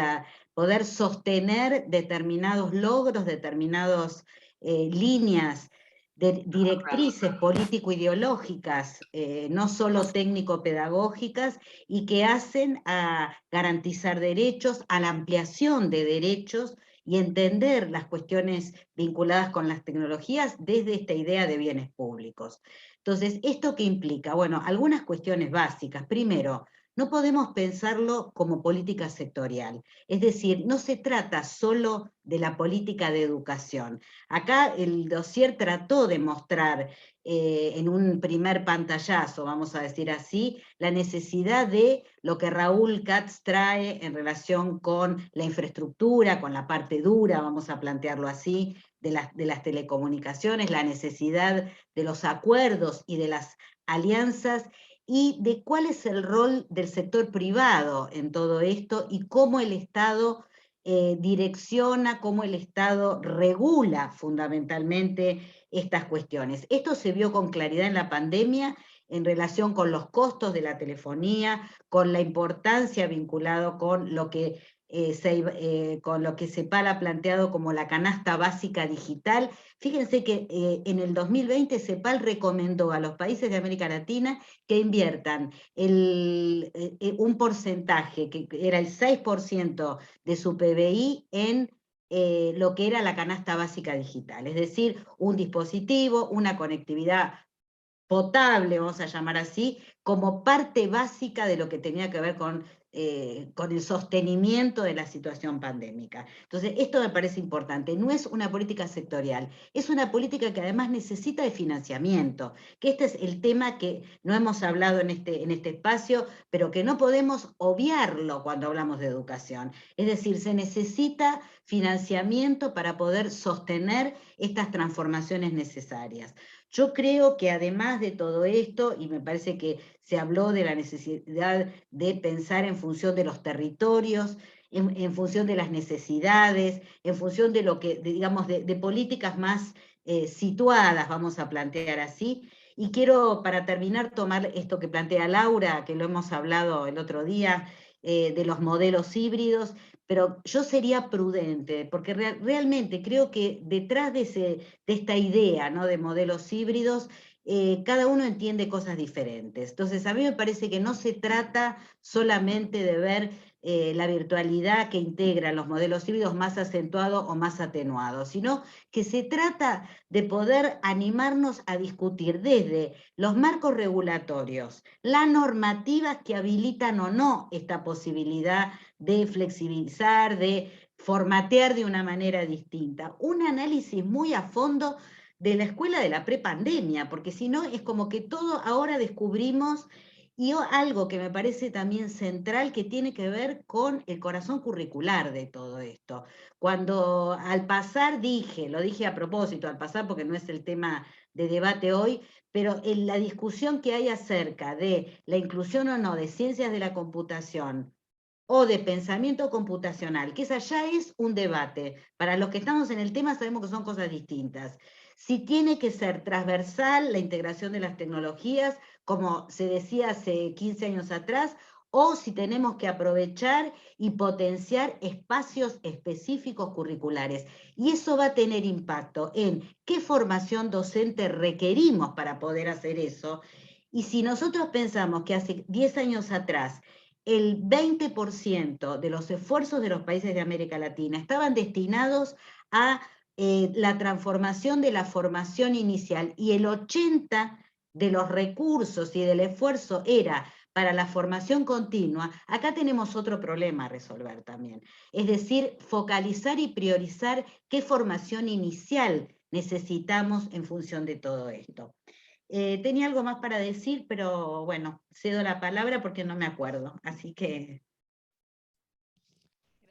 poder sostener determinados logros, determinadas líneas de directrices político-ideológicas, no solo técnico-pedagógicas, y que hacen a garantizar derechos, a la ampliación de derechos y entender las cuestiones vinculadas con las tecnologías desde esta idea de bienes públicos. Entonces, ¿esto qué implica? Bueno, algunas cuestiones básicas. Primero, no podemos pensarlo como política sectorial. Es decir, no se trata solo de la política de educación. Acá el dossier trató de mostrar en un primer pantallazo, vamos a decir así, la necesidad de lo que Raúl Katz trae en relación con la infraestructura, con la parte dura, vamos a plantearlo así, de las telecomunicaciones, la necesidad de los acuerdos y de las alianzas, y de cuál es el rol del sector privado en todo esto y cómo el Estado direcciona, cómo el Estado regula fundamentalmente estas cuestiones. Esto se vio con claridad en la pandemia en relación con los costos de la telefonía, con la importancia vinculada con lo que CEPAL ha planteado como la canasta básica digital. Fíjense que en el 2020 CEPAL recomendó a los países de América Latina que inviertan un porcentaje, que era el 6% de su PBI, en lo que era la canasta básica digital, es decir, un dispositivo, una conectividad potable, vamos a llamar así, como parte básica de lo que tenía que ver con con el sostenimiento de la situación pandémica. Entonces, esto me parece importante. No es una política sectorial, es una política que además necesita de financiamiento, que este es el tema que no hemos hablado en este espacio, pero que no podemos obviarlo cuando hablamos de educación. Es decir, se necesita financiamiento para poder sostener estas transformaciones necesarias. Yo creo que además de todo esto, y me parece que se habló de la necesidad de pensar en función de los territorios, en función de las necesidades, en función de lo que, digamos, de políticas más situadas, vamos a plantear así. Y quiero, para terminar, tomar esto que plantea Laura, que lo hemos hablado el otro día, de los modelos híbridos, pero yo sería prudente, porque realmente creo que detrás de esta idea, ¿no?, de modelos híbridos, cada uno entiende cosas diferentes. Entonces, a mí me parece que no se trata solamente de ver la virtualidad que integra los modelos híbridos más acentuado o más atenuado, sino que se trata de poder animarnos a discutir desde los marcos regulatorios, las normativas que habilitan o no esta posibilidad de flexibilizar, de formatear de una manera distinta. Un análisis muy a fondo de la escuela de la prepandemia, porque si no es como que todo ahora descubrimos, y algo que me parece también central que tiene que ver con el corazón curricular de todo esto. Cuando al pasar lo dije a propósito, al pasar porque no es el tema de debate hoy, pero en la discusión que hay acerca de la inclusión o no de ciencias de la computación o de pensamiento computacional, que esa ya es un debate. Para los que estamos en el tema sabemos que son cosas distintas. Si tiene que ser transversal la integración de las tecnologías, como se decía hace 15 años atrás, o si tenemos que aprovechar y potenciar espacios específicos curriculares. Y eso va a tener impacto en qué formación docente requerimos para poder hacer eso. Y si nosotros pensamos que hace 10 años atrás el 20% de los esfuerzos de los países de América Latina estaban destinados a la transformación de la formación inicial y el 80% de los recursos y del esfuerzo era para la formación continua, acá tenemos otro problema a resolver también. Es decir, focalizar y priorizar qué formación inicial necesitamos en función de todo esto. Tenía algo más para decir, pero bueno, cedo la palabra porque no me acuerdo, así que...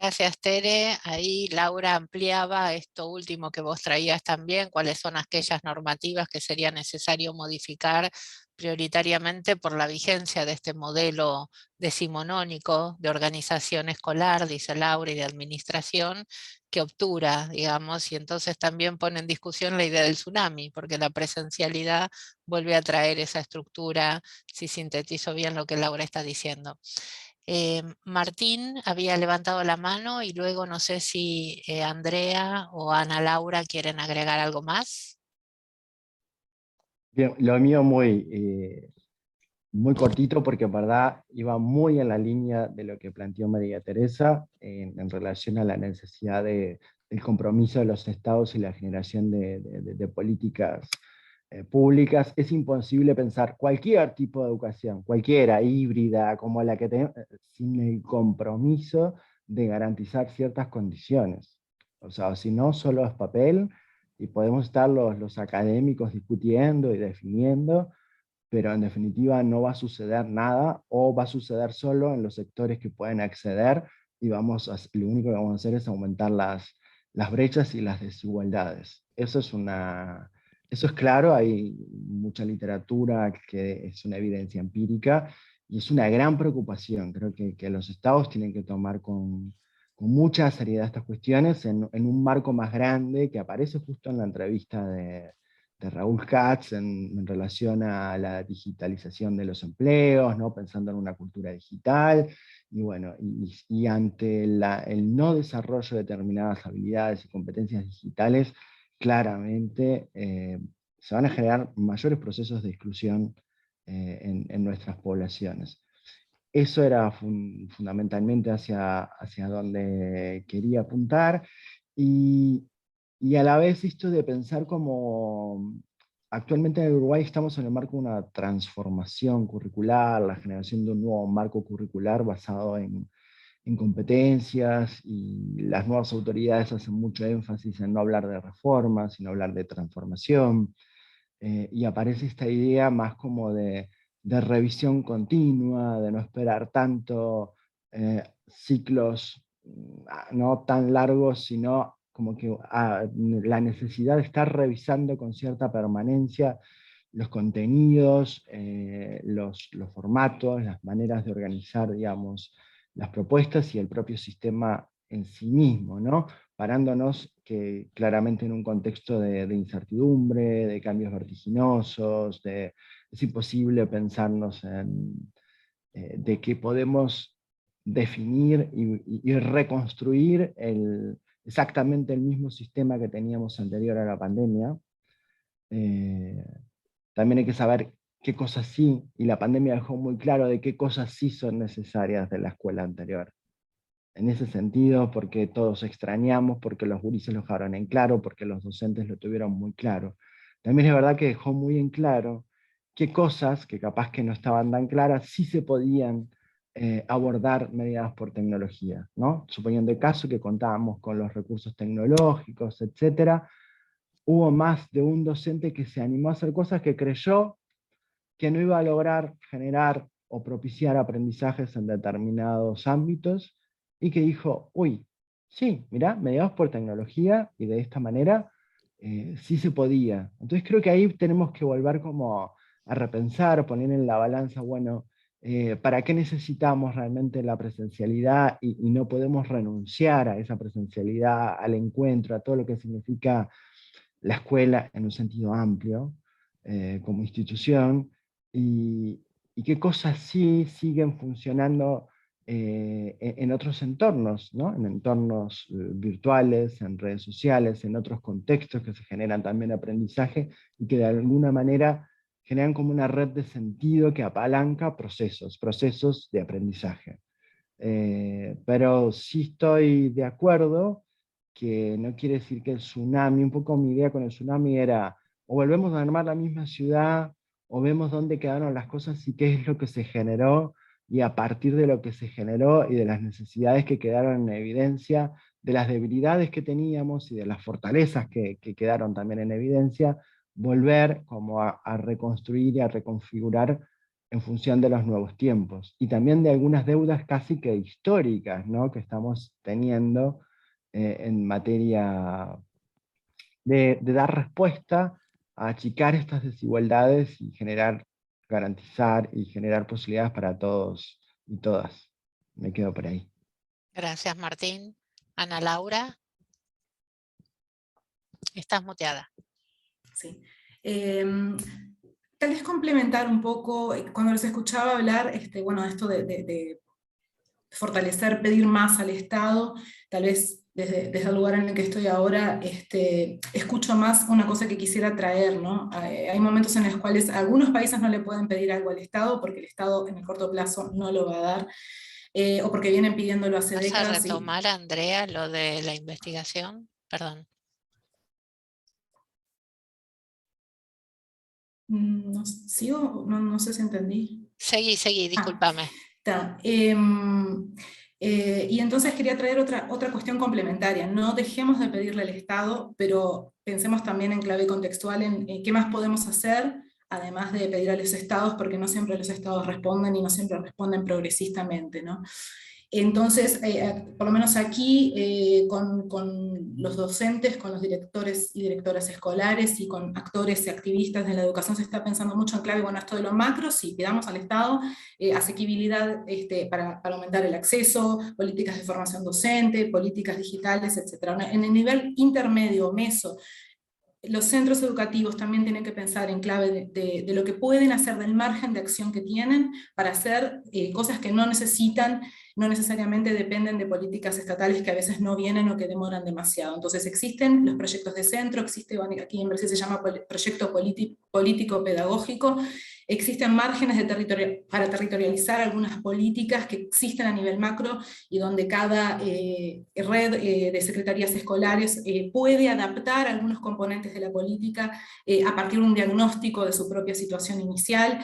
Gracias, Tere. Ahí Laura ampliaba esto último que vos traías también, cuáles son aquellas normativas que sería necesario modificar prioritariamente por la vigencia de este modelo decimonónico de organización escolar, dice Laura, y de administración, que obtura, digamos, y entonces también pone en discusión la idea del tsunami, porque la presencialidad vuelve a traer esa estructura, si sintetizo bien lo que Laura está diciendo. Martín había levantado la mano y luego no sé si Andrea o Ana Laura quieren agregar algo más. Bien, lo mío muy cortito porque en verdad iba muy en la línea de lo que planteó María Teresa en relación a la necesidad del compromiso de los estados y la generación de políticas públicas. Es imposible pensar cualquier tipo de educación, cualquiera, híbrida, como la que tenemos, sin el compromiso de garantizar ciertas condiciones. O sea, si no, solo es papel, y podemos estar los académicos discutiendo y definiendo, pero en definitiva no va a suceder nada, o va a suceder solo en los sectores que pueden acceder, y lo único que vamos a hacer es aumentar las brechas y las desigualdades. Eso es claro, hay mucha literatura que es una evidencia empírica, y es una gran preocupación. Creo que los estados tienen que tomar con mucha seriedad estas cuestiones en un marco más grande que aparece justo en la entrevista de Raúl Katz en relación a la digitalización de los empleos, ¿no? Pensando en una cultura digital, y bueno, y ante el no desarrollo de determinadas habilidades y competencias digitales, claramente se van a generar mayores procesos de exclusión en nuestras poblaciones. Eso era fundamentalmente hacia donde quería apuntar, y a la vez esto de pensar como actualmente en el Uruguay estamos en el marco de una transformación curricular, la generación de un nuevo marco curricular basado en competencias, y las nuevas autoridades hacen mucho énfasis en no hablar de reforma, sino hablar de transformación, y aparece esta idea más como de revisión continua, de no esperar tanto ciclos no tan largos, sino como que la necesidad de estar revisando con cierta permanencia los contenidos, los formatos, las maneras de organizar, digamos, las propuestas y el propio sistema en sí mismo, ¿no? Parándonos que claramente en un contexto de incertidumbre, de cambios vertiginosos, es imposible pensarnos de que podemos definir y reconstruir exactamente el mismo sistema que teníamos anterior a la pandemia. También hay que saber qué cosas sí, y la pandemia dejó muy claro de qué cosas sí son necesarias de la escuela anterior. En ese sentido, porque todos extrañamos, porque los gurises lo dejaron en claro, porque los docentes lo tuvieron muy claro. También es verdad que dejó muy en claro qué cosas, que capaz que no estaban tan claras, sí se podían abordar mediadas por tecnología, ¿no? Suponiendo el caso que contábamos con los recursos tecnológicos, etc., hubo más de un docente que se animó a hacer cosas que creyó que no iba a lograr generar o propiciar aprendizajes en determinados ámbitos, y que dijo, uy, sí, mirá, mediados por tecnología, y de esta manera sí se podía. Entonces creo que ahí tenemos que volver como a repensar, poner en la balanza, bueno, ¿para qué necesitamos realmente la presencialidad y no podemos renunciar a esa presencialidad, al encuentro, a todo lo que significa la escuela en un sentido amplio, como institución, y qué cosas sí siguen funcionando en otros entornos, ¿no? En entornos virtuales, en redes sociales, en otros contextos que se generan también aprendizaje, y que de alguna manera generan como una red de sentido que apalanca procesos de aprendizaje. Pero sí estoy de acuerdo que no quiere decir que el tsunami, un poco mi idea con el tsunami era, o volvemos a armar la misma ciudad, o vemos dónde quedaron las cosas y qué es lo que se generó, y a partir de lo que se generó y de las necesidades que quedaron en evidencia, de las debilidades que teníamos y de las fortalezas que quedaron también en evidencia, volver como a reconstruir y a reconfigurar en función de los nuevos tiempos, y también de algunas deudas casi que históricas, ¿no? Que estamos teniendo en materia de dar respuesta a achicar estas desigualdades y garantizar y generar posibilidades para todos y todas. Me quedo por ahí. Gracias, Martín. Ana Laura, estás muteada. Sí. Tal vez complementar un poco, cuando les escuchaba hablar, bueno, esto de fortalecer, pedir más al Estado, tal vez desde el lugar en el que estoy ahora, escucho más una cosa que quisiera traer, ¿no? Hay momentos en los cuales algunos países no le pueden pedir algo al Estado, porque el Estado en el corto plazo no lo va a dar, o porque vienen pidiéndolo hace décadas. ¿Vas a retomar, Andrea, lo de la investigación? Perdón. No, ¿sigo? No sé si entendí. Seguí, discúlpame. Y entonces quería traer otra cuestión complementaria. No dejemos de pedirle al Estado, pero pensemos también en clave contextual en qué más podemos hacer, además de pedir a los Estados, porque no siempre los Estados responden y no siempre responden progresistamente, ¿no? Entonces, por lo menos aquí, con los docentes, con los directores y directoras escolares y con actores y activistas de la educación se está pensando mucho en clave, bueno, esto de lo macro, sí, pidamos al Estado asequibilidad para aumentar el acceso, políticas de formación docente, políticas digitales, etc. En el nivel intermedio, meso, los centros educativos también tienen que pensar en clave de lo que pueden hacer, del margen de acción que tienen para hacer cosas que no necesitan, no necesariamente dependen de políticas estatales que a veces no vienen o que demoran demasiado. Entonces existen los proyectos de centro, existe, aquí en Brasil se llama proyecto político pedagógico, existen márgenes para territorializar algunas políticas que existen a nivel macro y donde cada red de secretarías escolares puede adaptar algunos componentes de la política a partir de un diagnóstico de su propia situación inicial.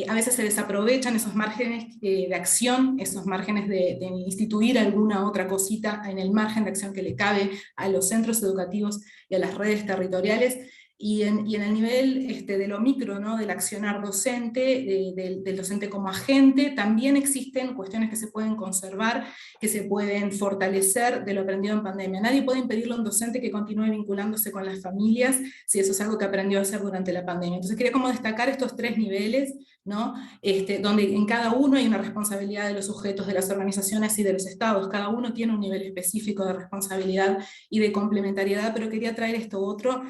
A veces se desaprovechan esos márgenes de acción, esos márgenes de instituir alguna otra cosita en el margen de acción que le cabe a los centros educativos y a las redes territoriales. Y en el nivel de lo micro, ¿no? Del accionar docente, del docente como agente, también existen cuestiones que se pueden conservar, que se pueden fortalecer de lo aprendido en pandemia. Nadie puede impedirle a un docente que continúe vinculándose con las familias, si eso es algo que aprendió a hacer durante la pandemia. Entonces quería como destacar estos tres niveles, ¿no? Donde en cada uno hay una responsabilidad de los sujetos, de las organizaciones y de los estados. Cada uno tiene un nivel específico de responsabilidad y de complementariedad, pero quería traer esto otro,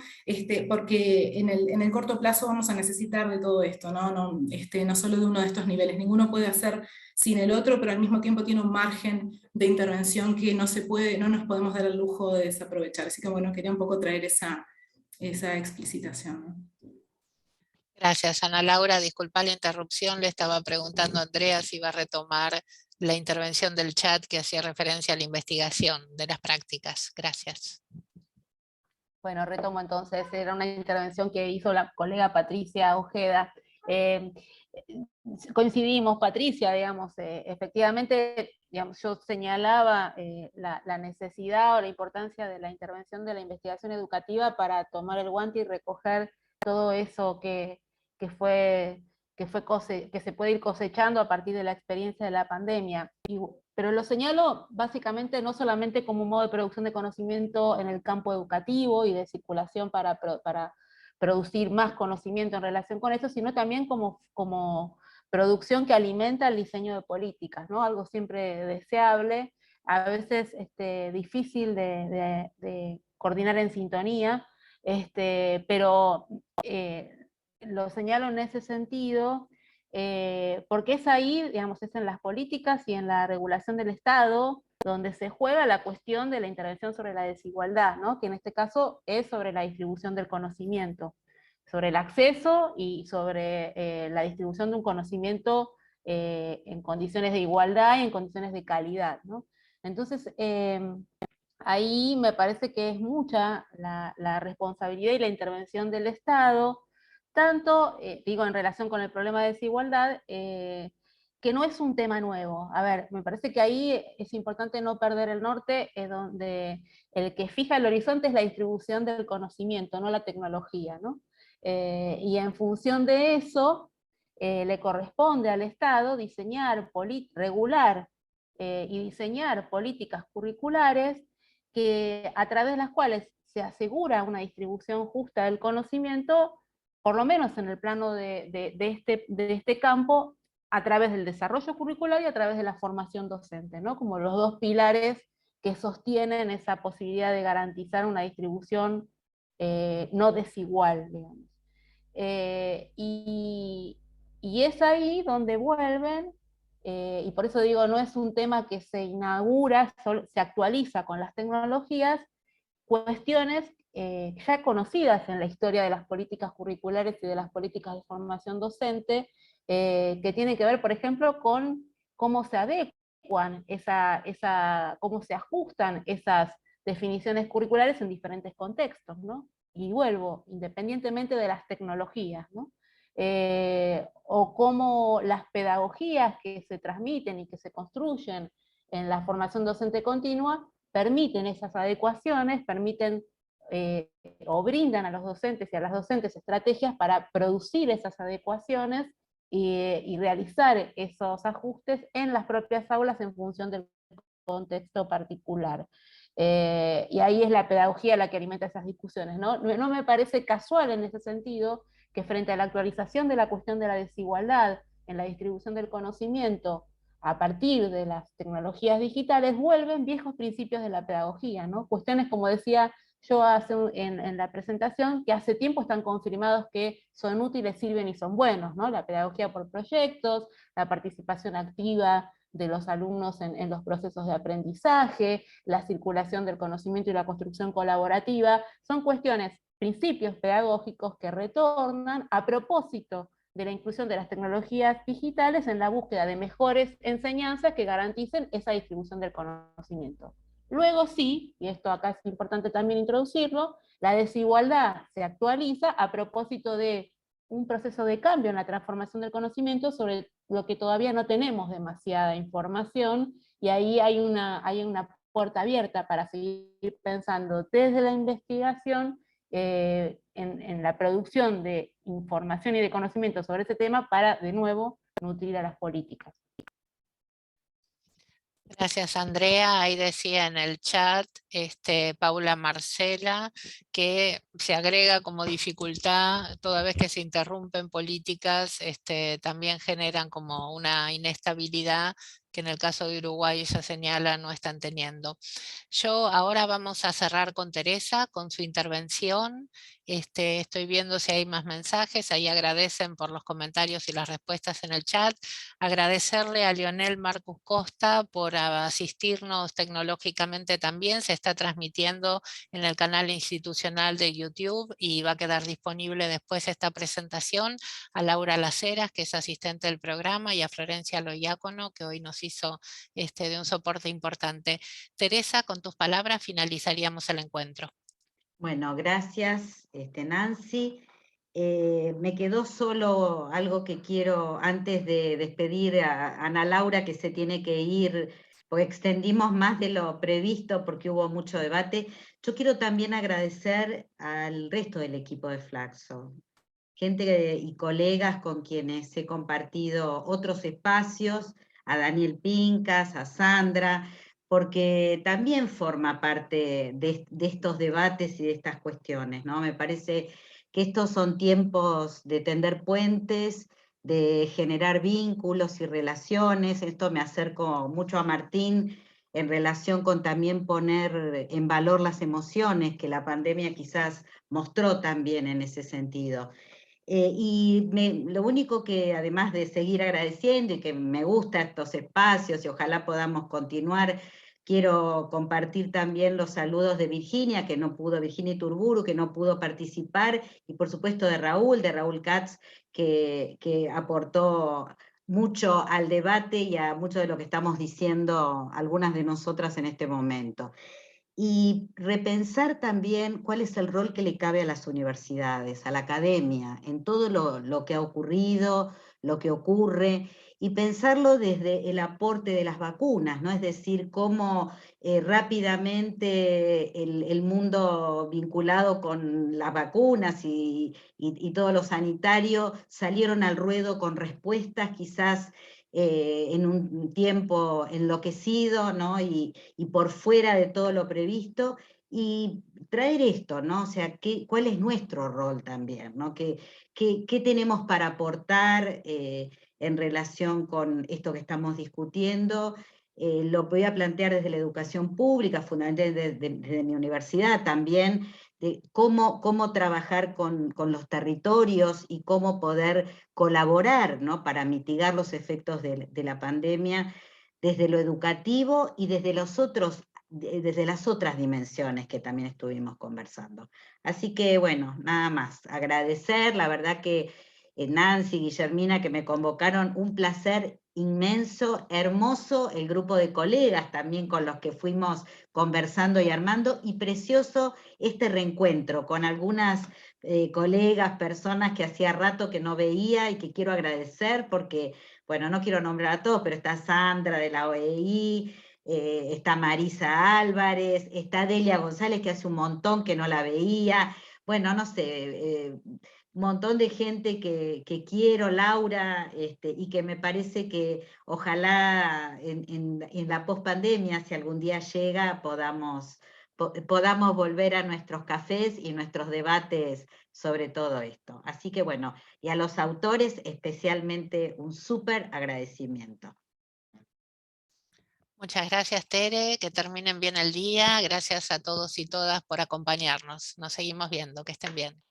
porque en el corto plazo vamos a necesitar de todo esto, no solo de uno de estos niveles. Ninguno puede hacer sin el otro, pero al mismo tiempo tiene un margen de intervención que no nos podemos dar el lujo de desaprovechar. Así que bueno, quería un poco traer esa explicitación, ¿no? Gracias, Ana Laura. Disculpa la interrupción, le estaba preguntando a Andrea si iba a retomar la intervención del chat que hacía referencia a la investigación de las prácticas. Gracias. Bueno, retomo entonces, era una intervención que hizo la colega Patricia Ojeda. Coincidimos, Patricia, digamos, efectivamente, digamos, yo señalaba la necesidad o la importancia de la intervención de la investigación educativa para tomar el guante y recoger todo eso que se puede ir cosechando a partir de la experiencia de la pandemia. Pero lo señalo básicamente no solamente como un modo de producción de conocimiento en el campo educativo y de circulación para producir más conocimiento en relación con eso, sino también como producción que alimenta el diseño de políticas, ¿no? Algo siempre deseable, a veces difícil de coordinar en sintonía, pero lo señalo en ese sentido, porque es ahí, digamos, es en las políticas y en la regulación del Estado donde se juega la cuestión de la intervención sobre la desigualdad, ¿no? Que en este caso es sobre la distribución del conocimiento, sobre el acceso y sobre la distribución de un conocimiento en condiciones de igualdad y en condiciones de calidad, ¿no? Entonces, ahí me parece que es mucha la responsabilidad y la intervención del Estado, tanto, digo, en relación con el problema de desigualdad, que no es un tema nuevo. A ver, me parece que ahí es importante no perder el norte, donde el que fija el horizonte es la distribución del conocimiento, no la tecnología, ¿no? Y en función de eso, le corresponde al Estado diseñar, regular y diseñar políticas curriculares a través de las cuales se asegura una distribución justa del conocimiento, por lo menos en el plano de este campo, a través del desarrollo curricular y a través de la formación docente, ¿no? Como los dos pilares que sostienen esa posibilidad de garantizar una distribución no desigual, digamos. Y es ahí donde vuelven, y por eso digo, no es un tema que se inaugura, se actualiza con las tecnologías, cuestiones ya conocidas en la historia de las políticas curriculares y de las políticas de formación docente, que tienen que ver, por ejemplo, con cómo se adecuan, cómo se ajustan esas definiciones curriculares en diferentes contextos, ¿no? Y vuelvo, independientemente de las tecnologías, ¿no? O cómo las pedagogías que se transmiten y que se construyen en la formación docente continua permiten esas adecuaciones, permiten o brindan a los docentes y a las docentes estrategias para producir esas adecuaciones y realizar esos ajustes en las propias aulas en función del contexto particular. Y ahí es la pedagogía la que alimenta esas discusiones, ¿no? No me parece casual en ese sentido que frente a la actualización de la cuestión de la desigualdad en la distribución del conocimiento a partir de las tecnologías digitales, vuelven viejos principios de la pedagogía, ¿no? Cuestiones, como decía yo en la presentación, que hace tiempo están confirmados que son útiles, sirven y son buenos, ¿no? La pedagogía por proyectos, la participación activa de los alumnos en los procesos de aprendizaje, la circulación del conocimiento y la construcción colaborativa, son cuestiones, principios pedagógicos que retornan a propósito de la inclusión de las tecnologías digitales en la búsqueda de mejores enseñanzas que garanticen esa distribución del conocimiento. Luego sí, y esto acá es importante también introducirlo, la desigualdad se actualiza a propósito de un proceso de cambio en la transformación del conocimiento sobre lo que todavía no tenemos demasiada información, y ahí hay una puerta abierta para seguir pensando desde la investigación en la producción de información y de conocimiento sobre ese tema para, de nuevo, nutrir a las políticas. Gracias, Andrea. Ahí decía en el chat Paula Marcela que se agrega como dificultad toda vez que se interrumpen políticas, también generan como una inestabilidad que en el caso de Uruguay ella señala no están teniendo. Yo ahora vamos a cerrar con Teresa, con su intervención. Estoy viendo si hay más mensajes, ahí agradecen por los comentarios y las respuestas en el chat. Agradecerle a Lionel Marcus Costa por asistirnos tecnológicamente también, se está transmitiendo en el canal institucional de YouTube y va a quedar disponible después esta presentación. A Laura Laceras, que es asistente del programa, y a Florencia Loiácono, que hoy nos hizo de un soporte importante. Teresa, con tus palabras finalizaríamos el encuentro. Bueno, gracias Nancy. Me quedó solo algo que quiero, antes de despedir a Ana Laura, que se tiene que ir, porque extendimos más de lo previsto porque hubo mucho debate. Yo quiero también agradecer al resto del equipo de Flaxo, gente y colegas con quienes he compartido otros espacios, a Daniel Pincas, a Sandra, porque también forma parte de estos debates y de estas cuestiones, ¿no? Me parece que estos son tiempos de tender puentes, de generar vínculos y relaciones. Esto me acerco mucho a Martín en relación con también poner en valor las emociones que la pandemia quizás mostró también en ese sentido. Lo único que, además de seguir agradeciendo y que me gusta estos espacios y ojalá podamos continuar, quiero compartir también los saludos de Virginia, Virginia Iturburu, que no pudo participar, y por supuesto de Raúl Katz, que aportó mucho al debate y a mucho de lo que estamos diciendo algunas de nosotras en este momento. Y repensar también cuál es el rol que le cabe a las universidades, a la academia, en todo lo que ha ocurrido, lo que ocurre, y pensarlo desde el aporte de las vacunas, ¿no? Es decir, cómo rápidamente el mundo vinculado con las vacunas y todo lo sanitario salieron al ruedo con respuestas quizás en un tiempo enloquecido, ¿no? Y por fuera de todo lo previsto, y traer esto, ¿no? O sea, ¿cuál es nuestro rol también, ¿no? ¿Qué tenemos para aportar en relación con esto que estamos discutiendo? Lo voy a plantear desde la educación pública, fundamentalmente desde mi universidad también, de cómo trabajar con los territorios y cómo poder colaborar, ¿no? Para mitigar los efectos de la pandemia desde lo educativo y desde las otras dimensiones que también estuvimos conversando. Así que bueno, nada más, agradecer, la verdad que Nancy, Guillermina, que me convocaron, un placer inmenso, hermoso, el grupo de colegas también con los que fuimos conversando y armando, y precioso este reencuentro con algunas colegas, personas que hacía rato que no veía y que quiero agradecer porque, bueno, no quiero nombrar a todos, pero está Sandra de la OEI, está Marisa Álvarez, está Delia González, que hace un montón que no la veía, bueno, no sé, un montón de gente que quiero, Laura, y que me parece que ojalá en la pospandemia, si algún día llega, podamos volver a nuestros cafés y nuestros debates sobre todo esto. Así que bueno, y a los autores especialmente un súper agradecimiento. Muchas gracias, Tere, que terminen bien el día. Gracias a todos y todas por acompañarnos. Nos seguimos viendo, que estén bien.